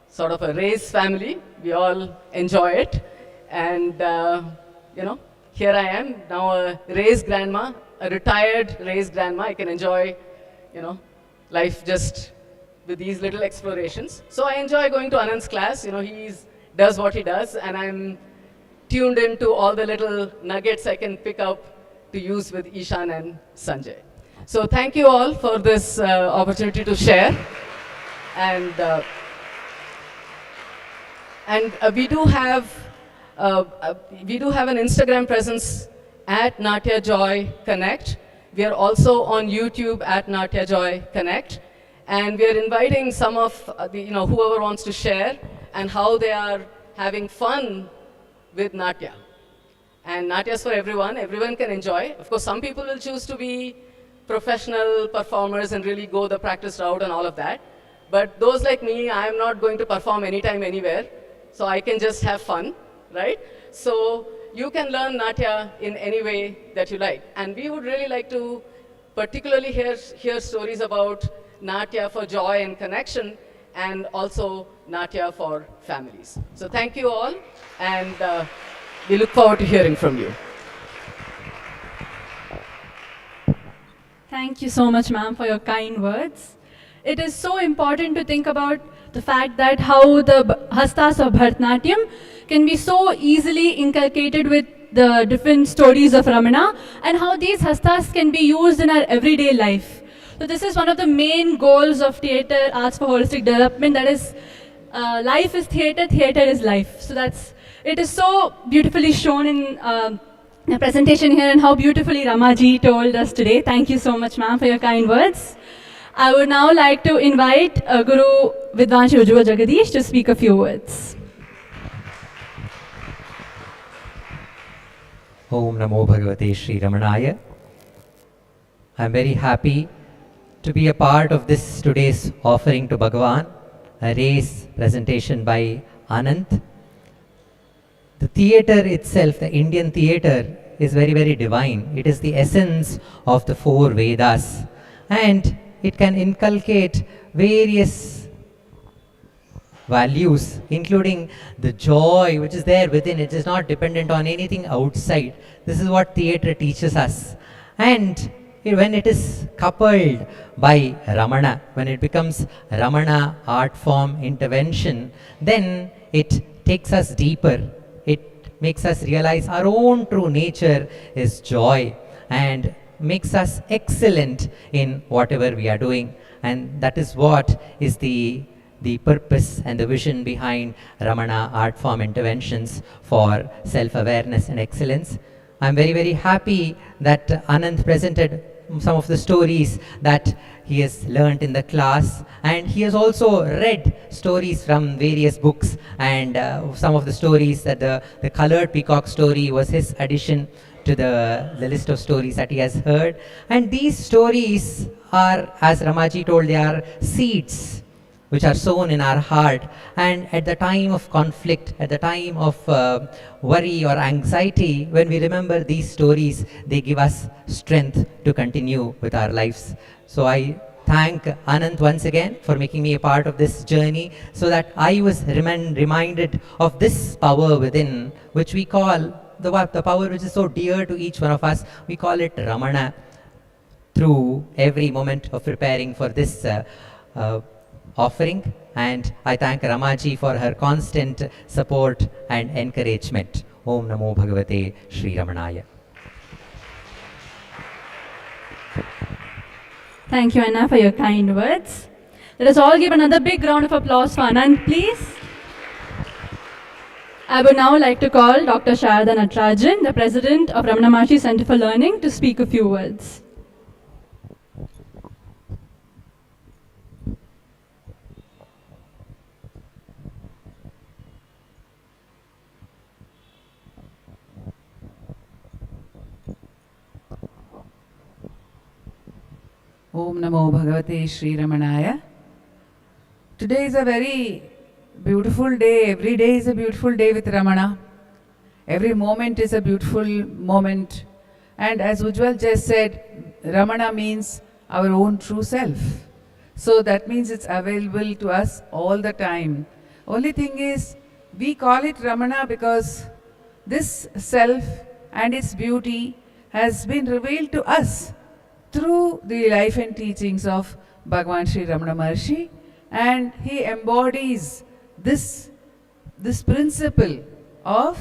sort of a raised family. We all enjoy it. And, here I am, now a raised grandma, a retired raised grandma. I can enjoy, life just with these little explorations. So I enjoy going to Ananth's class. He does what he does, and I'm tuned into all the little nuggets I can pick up to use with Ishan and Sanjay. So thank you all for this opportunity to share. And we do have an Instagram presence at Natya Joy Connect. We are also on YouTube at Natya Joy Connect. And we are inviting some of whoever wants to share and how they are having fun with Natya. And Natya is for everyone. Everyone can enjoy. Of course, some people will choose to be professional performers and really go the practice route and all of that. But those like me, I am not going to perform anytime, anywhere. So I can just have fun, right? So you can learn Natya in any way that you like. And we would really like to particularly hear stories about Natya for joy and connection, and also Natya for families. So thank you all, and we look forward to hearing from you. Thank you so much, ma'am, for your kind words. It is so important to think about the fact that how the hastas of Bharatanatyam can be so easily inculcated with the different stories of Ramana, and how these hastas can be used in our everyday life. So this is one of the main goals of theatre arts for holistic development, that is, life is theatre, theatre is life. So it is so beautifully shown in the presentation here, and how beautifully Ramaji told us today. Thank you so much, ma'am, for your kind words. I would now like to invite Guru Vidwan Ujwal Jagadeesh to speak a few words. Om Namo Bhagavate Sri Ramanaya. I'm very happy to be a part of this today's offering to Bhagavan, a race presentation by Ananth. The theatre itself, the Indian theatre, is very, very divine. It is the essence of the 4 Vedas, and it can inculcate various values, including the joy which is there within. It is not dependent on anything outside. This is what theatre teaches us. And when it is coupled by Ramana, when it becomes Ramana art form intervention, then it takes us deeper. It makes us realize our own true nature is joy, and makes us excellent in whatever we are doing. And that is what is the purpose and the vision behind Ramana art form interventions for self-awareness and excellence. I'm very, very happy that Ananth presented some of the stories that he has learnt in the class, and he has also read stories from various books, and some of the stories that the colored peacock story was his addition to the list of stories that he has heard. And these stories are, as Ramaji told, they are seeds which are sown in our heart, and at the time of conflict, at the time of worry or anxiety, when we remember these stories, they give us strength to continue with our lives. So I thank Ananth once again for making me a part of this journey, so that I was reminded of this power within, which we call the power which is so dear to each one of us. We call it Ramana, through every moment of preparing for this offering. And I thank Ramaji for her constant support and encouragement. Om Namo Bhagavate Sri Ramanaya. Thank you, Anna, for your kind words. Let us all give another big round of applause for Ananth, please. I would now like to call Dr. Sharada Natarajan, the President of Ramana Maharshi Center for Learning, to speak a few words. Om Namo Bhagavate Sri Ramanaya. Today is a very beautiful day. Every day is a beautiful day with Ramana. Every moment is a beautiful moment. And as Ujwal just said, Ramana means our own true self. So that means it's available to us all the time. Only thing is, we call it Ramana because this self and its beauty has been revealed to us through the life and teachings of Bhagwan Sri Ramana Maharshi, and he embodies this principle of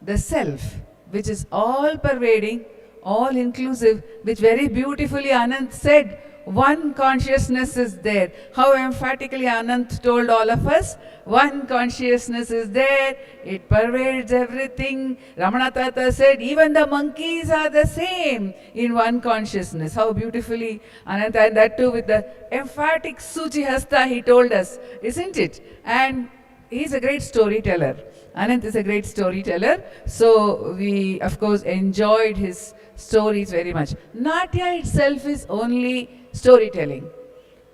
the self, which is all pervading, all inclusive, which very beautifully Ananth said, one consciousness is there. How emphatically Ananth told all of us, one consciousness is there, it pervades everything. Ramana Tata said, even the monkeys are the same in one consciousness. How beautifully Ananth, and that too with the emphatic Suchi Hasta he told us, isn't it? And he's a great storyteller. Ananth is a great storyteller, so we of course enjoyed his stories very much. Natya itself is only storytelling.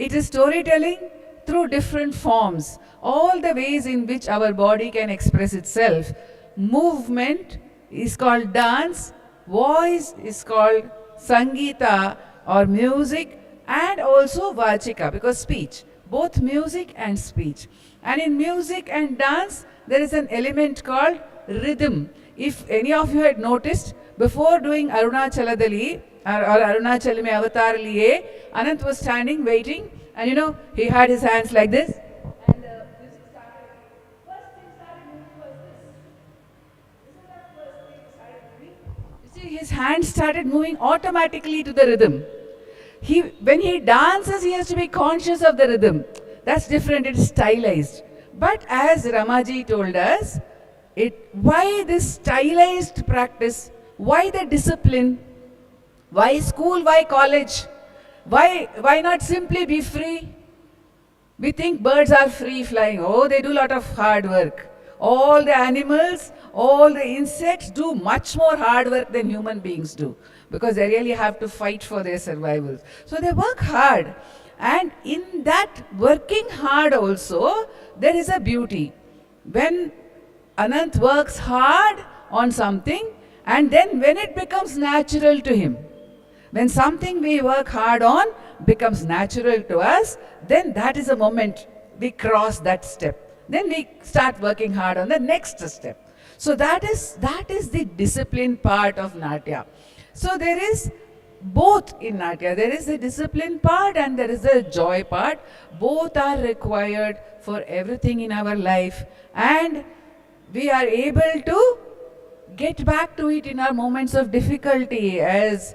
It is storytelling through different forms, all the ways in which our body can express itself. Movement is called dance, voice is called Sangeeta or music, and also Vachika, because speech, both music and speech. And in music and dance, there is an element called rhythm. If any of you had noticed, before doing Arunachaladali, or Arunachal mein avatar liye, Ananth was standing waiting, and he had his hands like this, and the music started. First thing started moving was this. Isn't that first thing started moving? You see, his hands started moving automatically to the rhythm. When he dances, he has to be conscious of the rhythm. That's different, it is stylized. But as Ramaji told us, why this stylized practice? Why the discipline? Why school? Why college? Why not simply be free? We think birds are free flying. Oh, they do a lot of hard work. All the animals, all the insects do much more hard work than human beings do, because they really have to fight for their survival. So they work hard. And in that working hard also, there is a beauty. When Ananth works hard on something, and then when it becomes natural to him, when something we work hard on becomes natural to us, then that is a moment we cross that step. Then we start working hard on the next step. So that is the discipline part of Natya. So there is both in Natya. There is the discipline part and there is the joy part. Both are required for everything in our life, and we are able to get back to it in our moments of difficulty. As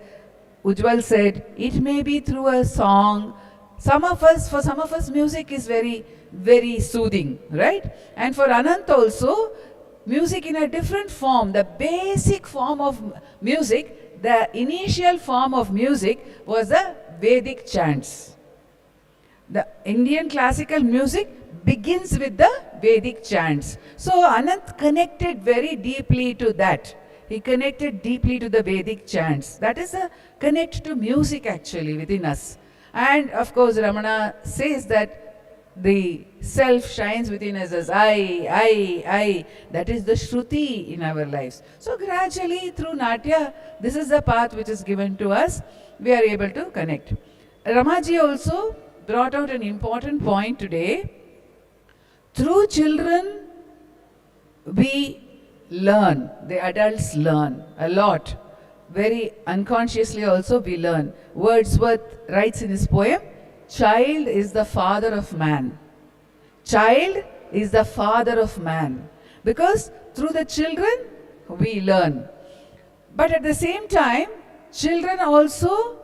Ujwal said, it may be through a song. For some of us, music is very, very soothing, right? And for Ananth also, music in a different form. The basic form of music, the initial form of music was the Vedic chants. The Indian classical music begins with the Vedic chants. So Ananth connected very deeply to that. He connected deeply to the Vedic chants. That is a connect to music actually within us. And of course Ramana says that the self shines within us as I. That is the Shruti in our lives. So gradually through Natya, this is the path which is given to us. We are able to connect. Ramaji also brought out an important point today. Through children, we learn, the adults learn a lot. Very unconsciously also we learn. Wordsworth writes in his poem, child is the father of man. Child is the father of man. Because through the children, we learn. But at the same time, children also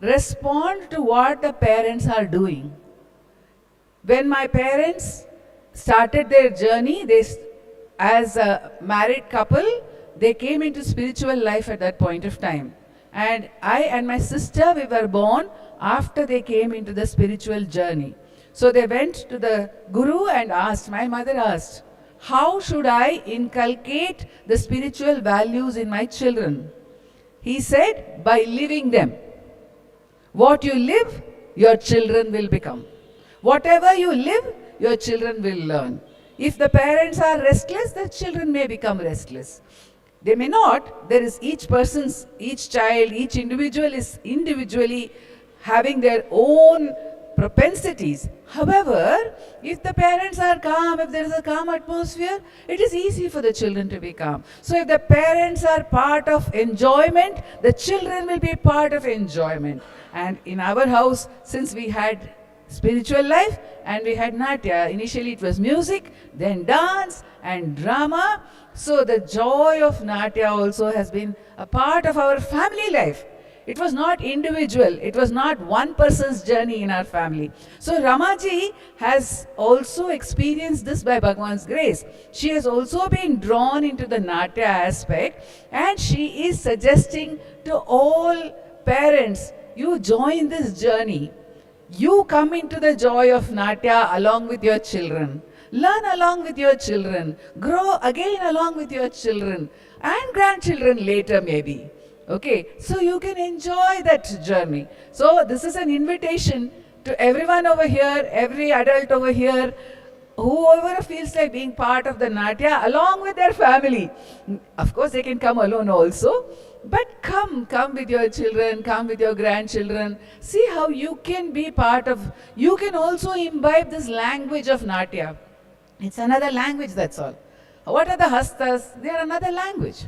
respond to what the parents are doing. When my parents started their journey, as a married couple, they came into spiritual life at that point of time. And I and my sister, we were born after they came into the spiritual journey. So they went to the Guru and asked, my mother asked, how should I inculcate the spiritual values in my children? He said, by living them. What you live, your children will become. Whatever you live, your children will learn. If the parents are restless, the children may become restless. They may not. There is each person's, each child, each individual is individually having their own propensities. However, if the parents are calm, if there is a calm atmosphere, it is easy for the children to be calm. So if the parents are part of enjoyment, the children will be part of enjoyment. And in our house, since we had spiritual life and we had Natya, initially it was music, then dance and drama. So the joy of Natya also has been a part of our family life. It was not individual. It was not one person's journey in our family. So Ramaji has also experienced this by Bhagwan's grace. She has also been drawn into the Natya aspect, and she is suggesting to all parents, you join this journey. You come into the joy of Natya along with your children. Learn along with your children. Grow again along with your children and grandchildren later maybe. Okay, so you can enjoy that journey. So this is an invitation to everyone over here, every adult over here, whoever feels like being part of the Natya along with their family. Of course, they can come alone also, but come with your children, come with your grandchildren. See how you can be part of, you can also imbibe this language of Natya. It's another language, that's all. What are the Hastas? They are another language.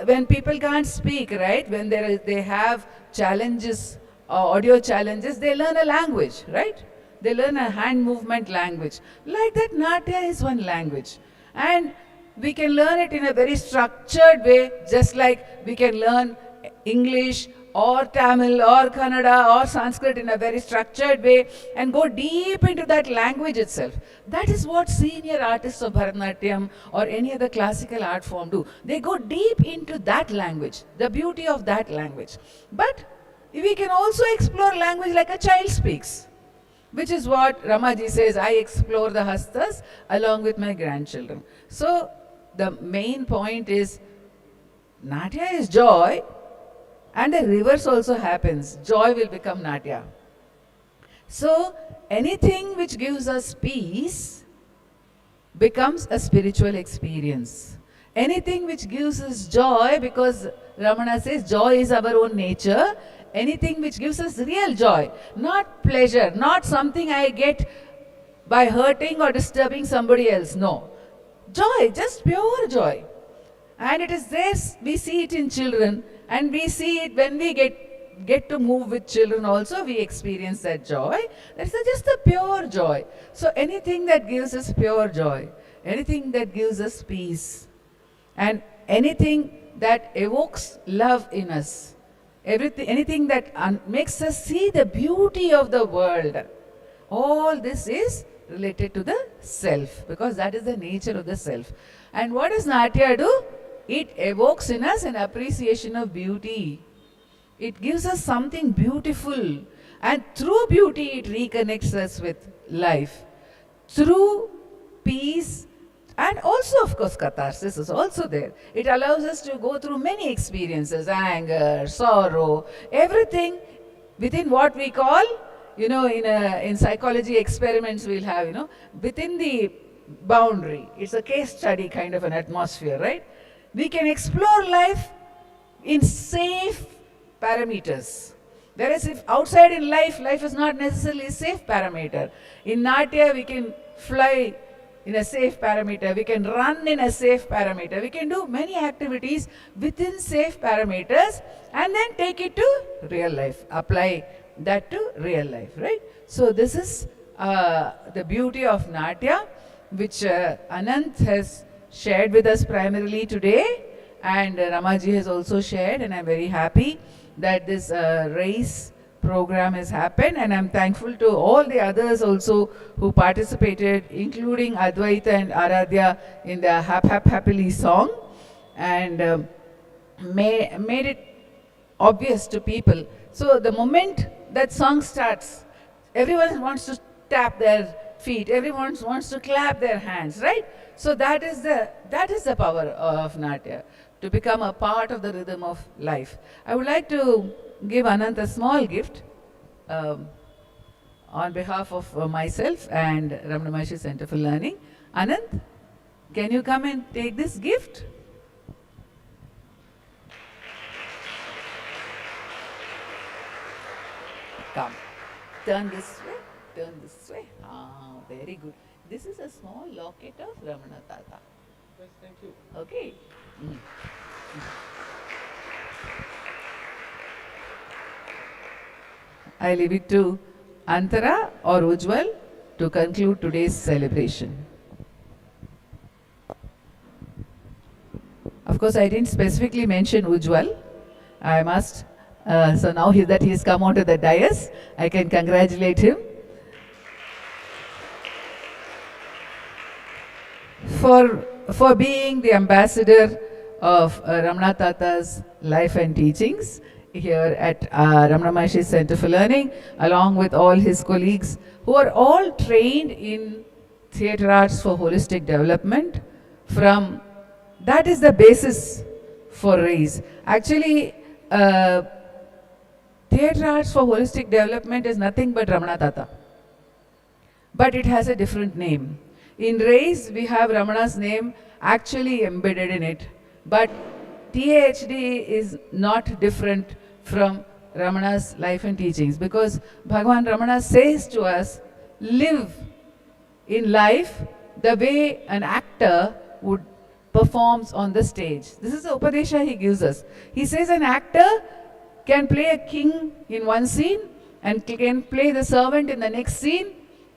When people can't speak, right, when they have challenges, audio challenges, they learn a language, right? They learn a hand movement language. Like that, Natya is one language. And we can learn it in a very structured way, just like we can learn English or Tamil or Kannada or Sanskrit in a very structured way and go deep into that language itself. That is what senior artists of Bharatanatyam or any other classical art form do. They go deep into that language, the beauty of that language. But we can also explore language like a child speaks, which is what Ramaji says, I explore the Hastas along with my grandchildren. So the main point is, Natya is joy, and the reverse also happens. Joy will become Natya. So anything which gives us peace becomes a spiritual experience. Anything which gives us joy, because Ramana says joy is our own nature, anything which gives us real joy, not pleasure, not something I get by hurting or disturbing somebody else. No. Joy, just pure joy. And it is there, we see it in children, and we see it when we get to move with children also, we experience that joy. That's just a pure joy. So anything that gives us pure joy, anything that gives us peace, and anything that evokes love in us, anything that makes us see the beauty of the world, all this is related to the self, because that is the nature of the self. And what does Natya do? It evokes in us an appreciation of beauty. It gives us something beautiful, and through beauty it reconnects us with life. Through peace, and also of course catharsis is also there. It allows us to go through many experiences, anger, sorrow, everything within what we call, in psychology experiments we'll have, within the boundary. It's a case study kind of an atmosphere, right? We can explore life in safe parameters. Whereas if outside in life is not necessarily a safe parameter. In Natya, we can fly in a safe parameter. We can run in a safe parameter. We can do many activities within safe parameters and then take it to real life. Apply that to real life, right? So this is the beauty of Natya, which Ananth has shared with us primarily today, and Ramaji has also shared, and I'm very happy that this race program has happened, and I'm thankful to all the others also who participated, including Advaita and Aradhya in the Happily song, and made it obvious to people. So the moment that song starts, everyone wants to tap their feet, everyone wants to clap their hands, right? So that is the power of Natya, to become a part of the rhythm of life. I would like to give Ananth a small gift on behalf of myself and Ramana Maharshi Center for Learning. Ananth, can you come and take this gift? Come. Turn this way. Turn this way. Ah, very good. This is a small locket of Ramana Tata. Yes, thank you. Okay. I leave it to Antara or Ujwal to conclude today's celebration. Of course, I didn't specifically mention Ujwal. I must. So now that he has come onto the dais, I can congratulate him for being the ambassador of Ramana Tata's life and teachings here at Ramana Maharshi Center for Learning, along with all his colleagues who are all trained in theatre arts for holistic development. That is the basis for RAISE. Actually, theatre arts for holistic development is nothing but Ramana Tata, but it has a different name. In RAISE, we have Ramana's name actually embedded in it, but TAHD is not different from Ramana's life and teachings, because Bhagavan Ramana says to us, live in life the way an actor would performs on the stage. This is the Upadesha he gives us. He says an actor can play a king in one scene and can play the servant in the next scene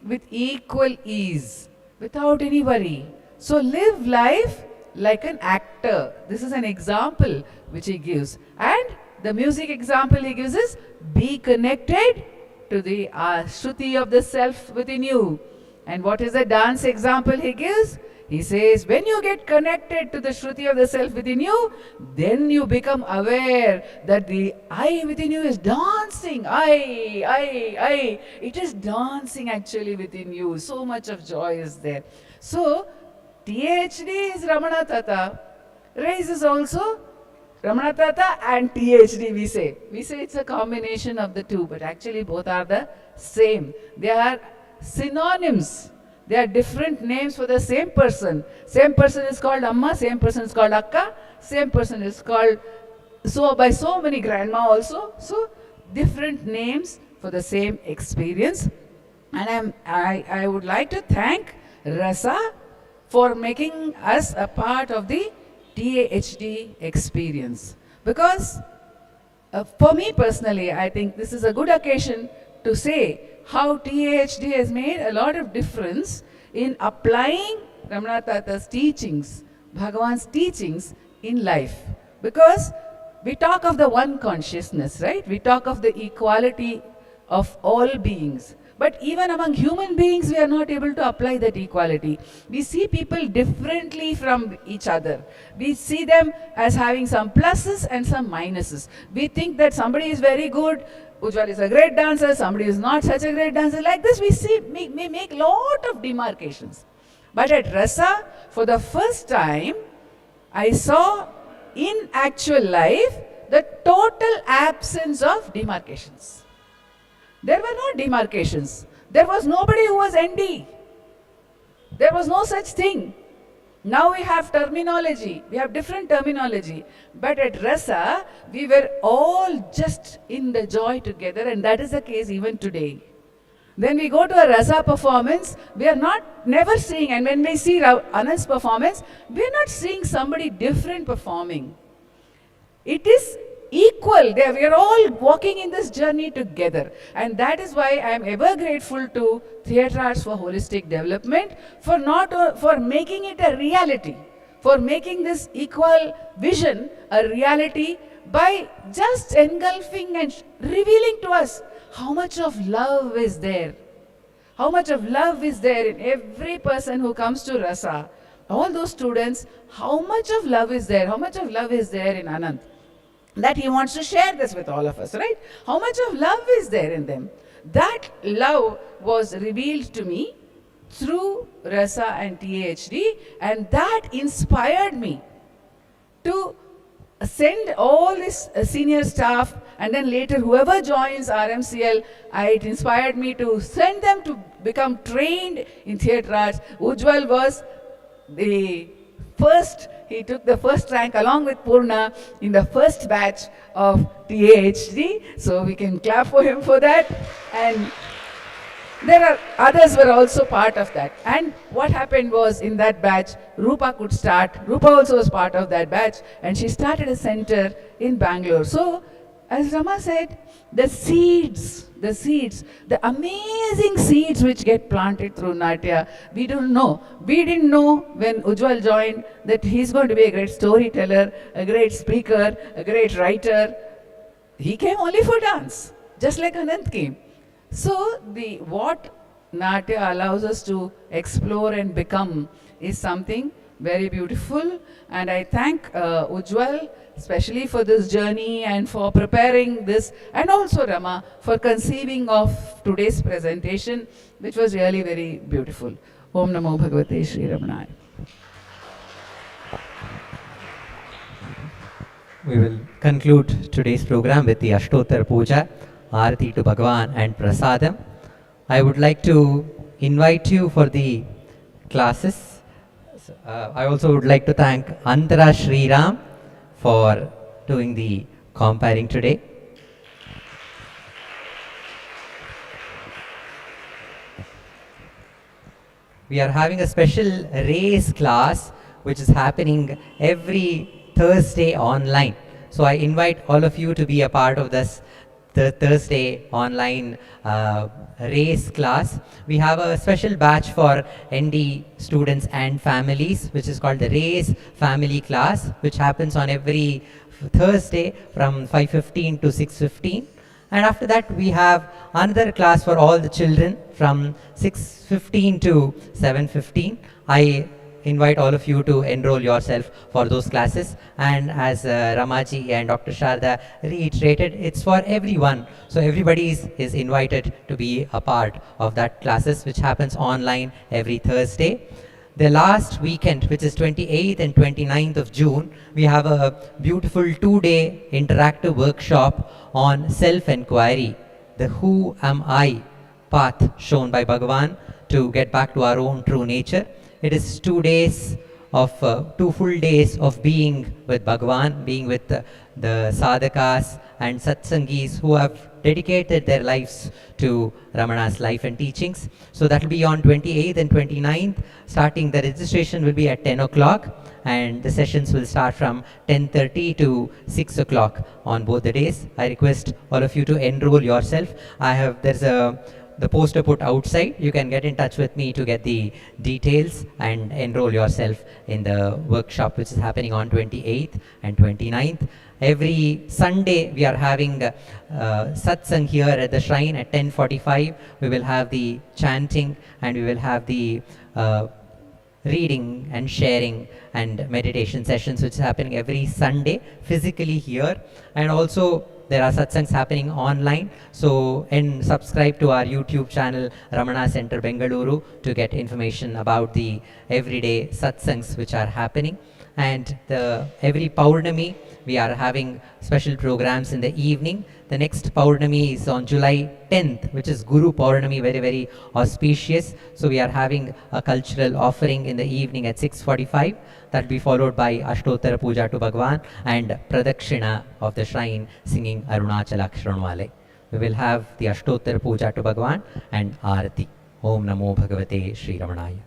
with equal ease, without any worry. So live life like an actor. This is an example which he gives. And the music example he gives is, be connected to the Shruti of the self within you. And what is the dance example he gives? He says, when you get connected to the Shruti of the self within you, then you become aware that the I within you is dancing. I. It is dancing actually within you. So much of joy is there. So, THD is Ramana Tata. RAISE is also Ramana Tata and THD, we say. We say it's a combination of the two, but actually both are the same. They are synonyms. They are different names for the same person. Same person is called Amma, same person is called Akka, same person is called by so many grandma also. So, different names for the same experience. And I would like to thank RASA for making us a part of the TAHD experience. Because for me personally, I think this is a good occasion to say how TAHD has made a lot of difference in applying Ramana Tata's teachings, Bhagavan's teachings in life. Because we talk of the one consciousness, right? We talk of the equality of all beings. But even among human beings, we are not able to apply that equality. We see people differently from each other. We see them as having some pluses and some minuses. We think that somebody is very good, Ujwal is a great dancer, somebody is not such a great dancer. Like this, we make lot of demarcations. But at RASA, for the first time, I saw in actual life the total absence of demarcations. There were no demarcations. There was nobody who was ND. There was no such thing. Now we have terminology. We have different terminology. But at RASA, we were all just in the joy together, and that is the case even today. When we go to a RASA performance, we are never seeing, and when we see Ananth's performance, we are not seeing somebody different performing. It is equal. We are all walking in this journey together. And that is why I am ever grateful to Theatre Arts for Holistic Development for making it a reality, for making this equal vision a reality by just engulfing and revealing to us how much of love is there. How much of love is there in every person who comes to RASA. All those students, how much of love is there? How much of love is there in Ananth? That he wants to share this with all of us, right? How much of love is there in them? That love was revealed to me through RASA and TAHD, and that inspired me to send all this senior staff, and then later whoever joins RMCL, it inspired me to send them to become trained in theatre arts. Ujwal was the first, he took the first rank along with Purna in the first batch of TAHD, so we can clap for him for that. And there are others were also part of that. And what happened was, in that batch, Rupa could start. Rupa also was part of that batch, and she started a center in Bangalore. So, as Rama said, the seeds, the amazing seeds which get planted through Natya, we don't know. We didn't know when Ujwal joined that he's going to be a great storyteller, a great speaker, a great writer. He came only for dance, just like Ananth came. So what Natya allows us to explore and become is something very beautiful, and I thank Ujwal especially for this journey and for preparing this, and also Rama for conceiving of today's presentation, which was really very beautiful. Om Namo Bhagavate Shri Ramanaya. We will conclude today's program with the Ashtotter Puja, Aarati to Bhagavan and Prasadam. I would like to invite you for the classes. I also would like to thank Antara Sriram for doing the comparing today. We are having a special race class which is happening every Thursday online. So I invite all of you to be a part of this the Thursday online race class. We have a special batch for ND students and families, which is called the Race Family Class, which happens on every Thursday from 5:15 to 6:15. And after that, we have another class for all the children from 6:15 to 7:15. I invite all of you to enroll yourself for those classes, and as Ramaji and Dr. Sharda reiterated, it's for everyone, so everybody is invited to be a part of that classes, which happens online every Thursday. The last weekend, which is 28th and 29th of June, we have a beautiful 2-day interactive workshop on self-enquiry, the Who Am I path shown by Bhagavan to get back to our own true nature. It is 2 days of 2 full days of being with Bhagavan, being with the sadhakas and satsangis who have dedicated their lives to Ramana's life and teachings. So that will be on 28th and 29th. Starting, the registration will be at 10 o'clock and the sessions will start from 10:30 to 6 o'clock on both the days. I request all of you to enroll yourself. There's the poster put outside. You can get in touch with me to get the details and enroll yourself in the workshop, which is happening on 28th and 29th. Every Sunday we are having satsang here at the shrine at 10:45. We will have the chanting and we will have the reading and sharing and meditation sessions, which is happening every Sunday physically here, and also there are satsangs happening online. So, and subscribe to our YouTube channel, Ramana Center Bengaluru, to get information about the everyday satsangs which are happening. And every Paurnami, we are having special programs in the evening. The next Paurnami is on July 10th, which is Guru Paurnami, very, very auspicious. So we are having a cultural offering in the evening at 6:45. That will be followed by Ashtottara Puja to Bhagavan and Pradakshina of the shrine singing Arunachala Shranwale. We will have the Ashtottara Puja to Bhagavan and Aarati. Om Namo Bhagavate Shri Ramanaya.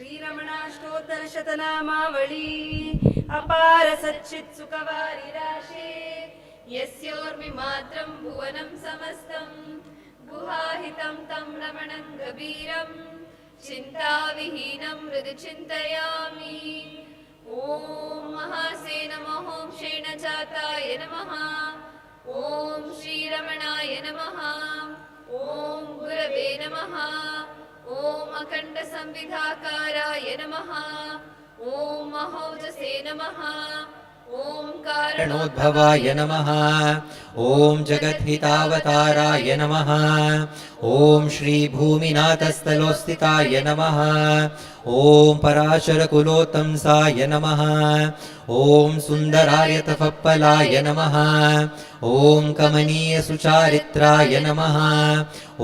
श्रीरमणाष्टोत्तरशतनामावळी अपार सच्चित् सुखवारिराशे यस्योर्मिमात्रं भुवनं समस्तं गुहाहितं तं रमणं गभीरं चिन्ताविहीनं हृदि चिन्तयामि। ॐ महासे नमः, ॐ शेणजाताय नमः, ॐ श्रीरमणाय नमः, ॐ गुरवे नमः, ॐ अखण्डसंविधाकाराय नमः, ॐ महोजसे नमः, कारणोद्भवाय नमः, ॐ जगद्हितावताराय नमः, ॐ श्रीभूमिनाथस्थलोस्थिताय नमः, ॐ पराशरकुलोत्तंसाय नमः, ॐ सुन्दरार्यतपप्पलाय नमः, ॐ कमनीयसुचारित्राय नमः, ॐ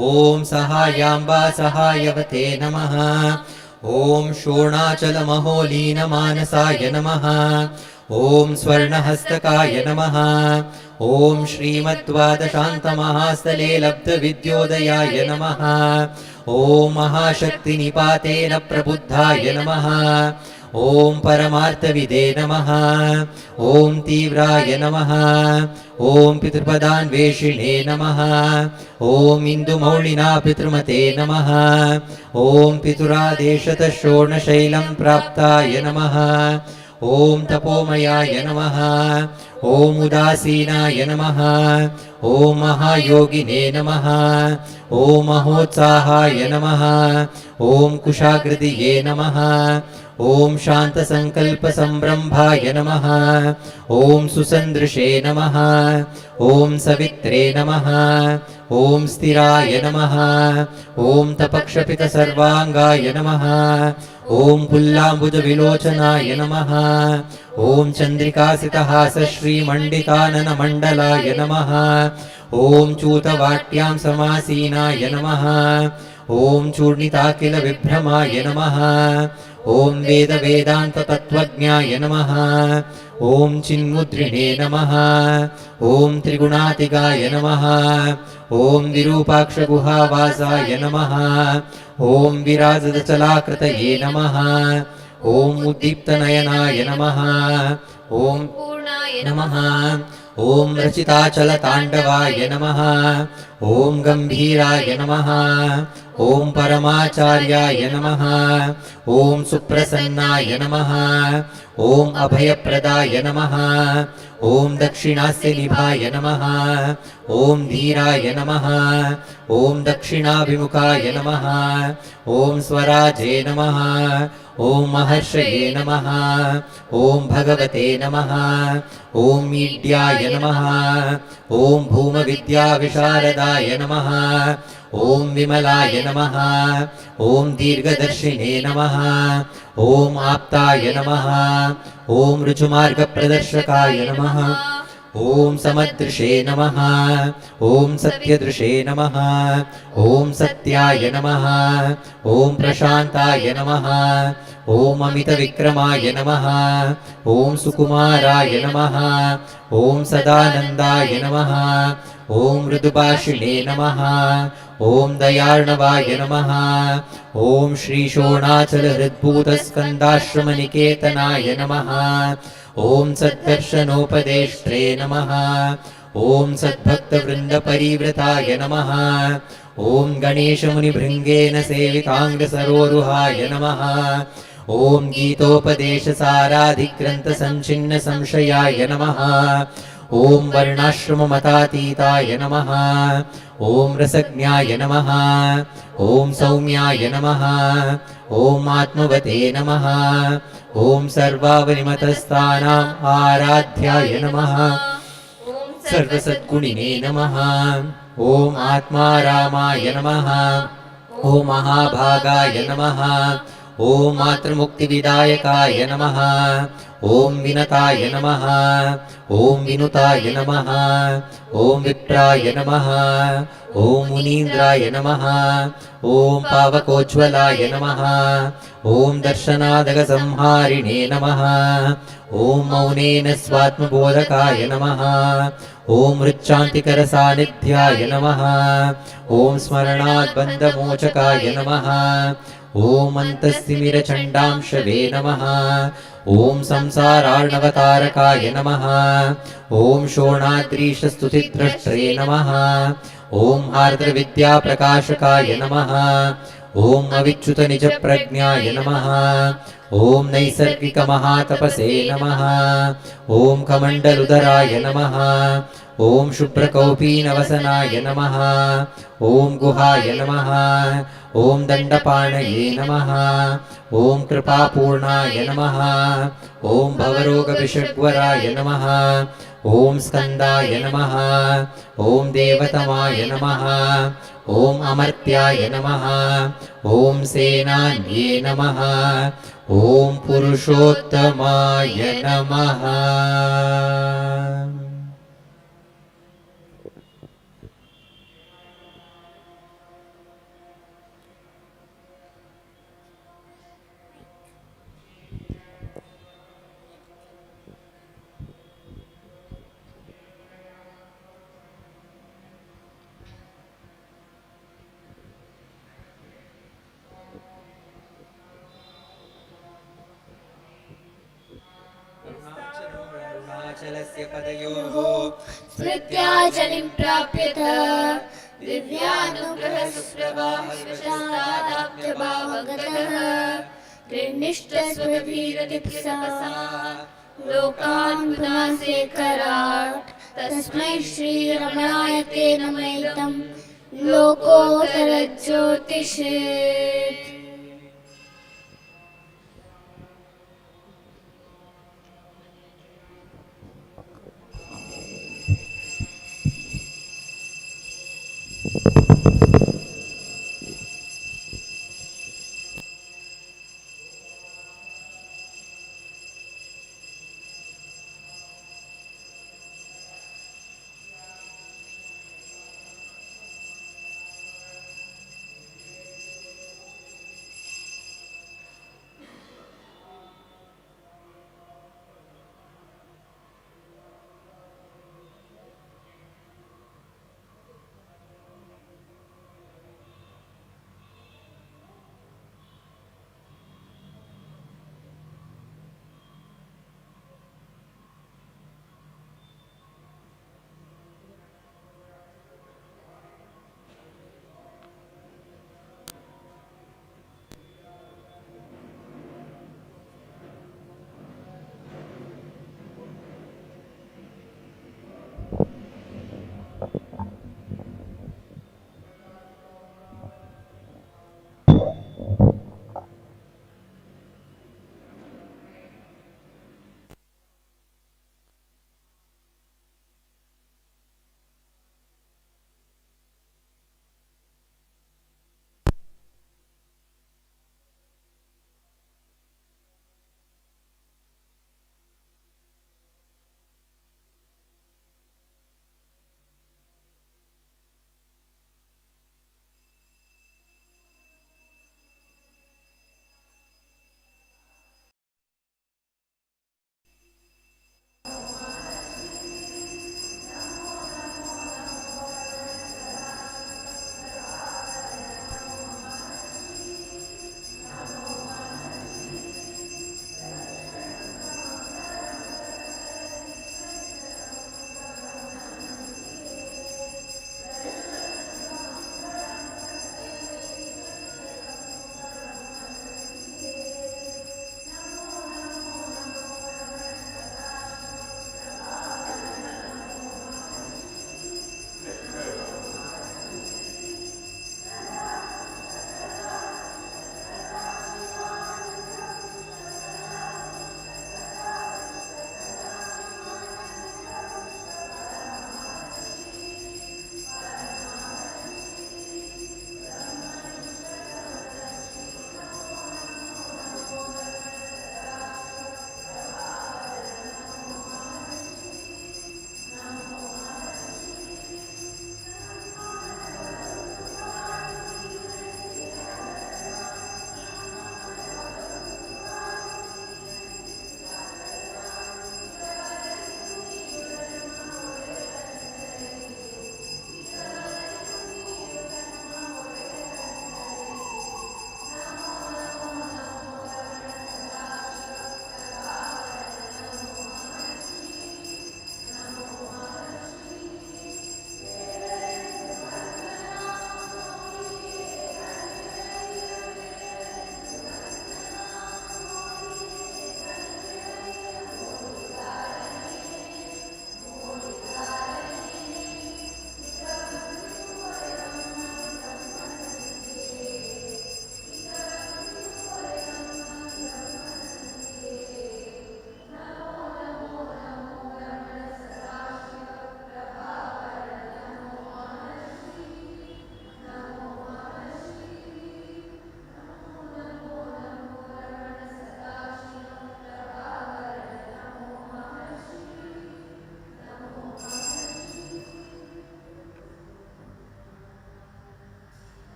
सहायाम्बा सहायवते नमः, ॐ शोणाचलमहोलीनमानसाय नमः, ॐ स्वर्णहस्तकाय नमः, ॐ श्रीमद्वादशान्तमहास्थले लब्धविद्योदयाय नमः, ॐ महाशक्तिनिपातेन प्रबुद्धाय नमः, ॐ परमार्थविदे नमः, ॐ तीव्राय नमः, ॐ पितृपदान्वेषिणे नमः, ॐ इन्दुमौलिना पितृमते नमः, ॐ पितुरादेशतः शोणशैलं प्राप्ताय नमः, ॐ तपोमयाय नमः, ॐ उदासीनाय नमः, ॐ महायोगिने नमः, ॐ महोत्साहाय नमः, ॐ कुशाग्रदिये नमः, ॐ शान्तसङ्कल्पसम्रम्भाय नमः, ॐ सुसन्दृशे नमः, ॐ सवित्रे नमः, ॐ स्थिराय नमः, ॐ तपक्षपितसर्वाङ्गाय नमः, ॐ पुल्लाम्बुजविलोचनाय नमः, ॐ चन्द्रिकासितहासश्रीमण्डिताननमण्डलाय नमः, ॐ चूतवाट्यां समासीनाय नमः, ॐ चूर्णिताखिलविभ्रमाय नमः, ॐ वेदवेदान्ततत्त्वज्ञाय नमः, ॐ चिन्मुद्रिणे नमः, ॐ त्रिगुणातिगाय नमः, ॐ विरूपाक्षगुहावासाय नमः, ॐ विराजदचलाकृतये नमः, ॐ उद्दीप्तनयनाय नमः, ॐ पूर्णाय नमः, ॐ रचिताचलताण्डवाय नमः, ॐ गम्भीराय नमः, ॐ परमाचार्याय नमः, ॐ सुप्रसन्नाय नमः, ॐ अभयप्रदाय नमः, ॐ दक्षिणास्यनिभाय नमः, ॐ धीराय नमः, ॐ दक्षिणाभिमुखाय नमः, ॐ स्वराजे नमः, ॐ महर्षये नमः, ॐ भगवते नमः, ॐ मीड्याय नमः, ॐ भूमविद्याविशारदाय नमः, ॐ विमलाय नमः, ॐ दीर्घदर्शिने नमः, ॐ आप्ताय नमः, ॐ ऋजुमार्गप्रदर्शकाय नमः, ॐ समदृशे नमः, ॐ सत्यदृशे नमः, ॐ सत्याय नमः, ॐ प्रशान्ताय नमः, ॐ अमितविक्रमाय नमः, ॐ सुकुमाराय नमः, ॐ सदानन्दाय नमः, ॐ मृदुभाषिणे नमः, ॐ दयार्णवाय नमः, ॐ श्रीशोणाचलहृद्भूतस्कन्दाश्रमनिकेतनाय नमः, ॐ सद्दर्शनोपदेष्ट्रे नमः, ॐ सद्भक्तवृन्दपरिवृताय नमः, ॐ गणेशमुनिभृङ्गेन सेविताङ्गसरोरुहाय नमः, ॐ गीतोपदेशसाराधिग्रन्थसञ्छिन्नसंशयाय नमः, ॐ वर्णाश्रममतातीताय नमः, ॐ रसज्ञाय नमः, ॐ सौम्याय नमः, ॐ आत्मवते नमः, ॐ सर्वावनिमतस्थानाम् आराध्याय नमः, सर्वसद्गुणिने नमः, ॐ आत्मारामाय नमः, ॐ महाभागाय नमः, ॐ मातृमुक्तिविदायकाय नमः, ॐ विनताय नमः, ॐ विनुताय नमः, ॐ विप्राय नमः, ॐ मुनीन्द्राय नमः, ॐ पावकोज्ज्वलाय नमः, ॐ दर्शनादगसंहारिणे नमः, ॐ मौनेन स्वात्मबोधकाय नमः, ॐ मृच्छान्तिकरसान्निध्याय नमः, ॐ स्मरणाद्बन्धमोचकाय नमः, ॐ अन्तस्तिमिरचण्डांशवे नमः, ॐ संसारार्णवतारकाय नमः, ॐ शोणाद्रीशस्तुतिद्रष्ट्रे नमः, ॐ आर्द्रविद्याप्रकाशकाय नमः, ॐ अविच्युतनिजप्रज्ञाय नमः। ॐ नैसर्गिकमहातपसे नमः। ॐ कमण्डलुदराय नमः। ॐ शुभ्रकौपीनवसनाय नमः। ॐ गुहाय नमः। ॐ दण्डपाणये नमः। ॐ कृपापूर्णाय नमः। ॐ भवरोगविषग्वराय नमः। ॐ स्कन्दाय नमः। ॐ देवतमाय नमः। ॐ अमर्त्याय नमः। ॐ सेनान्ये नमः। ॐ पुरुषोत्तमाय नमः। अरुणाचलस्य पदयोः स्मृत्याचलिं प्राप्यथ दिव्यानुग्रहसुप्रवाहविशस्तादाब्जभावगतः कृन्निष्ठस्वधीरदिप्सहसा लोकान् पुनासेकराट् तस्मै श्रीरमणाय ते नमैतं लोकोत्तरज्योतिषे।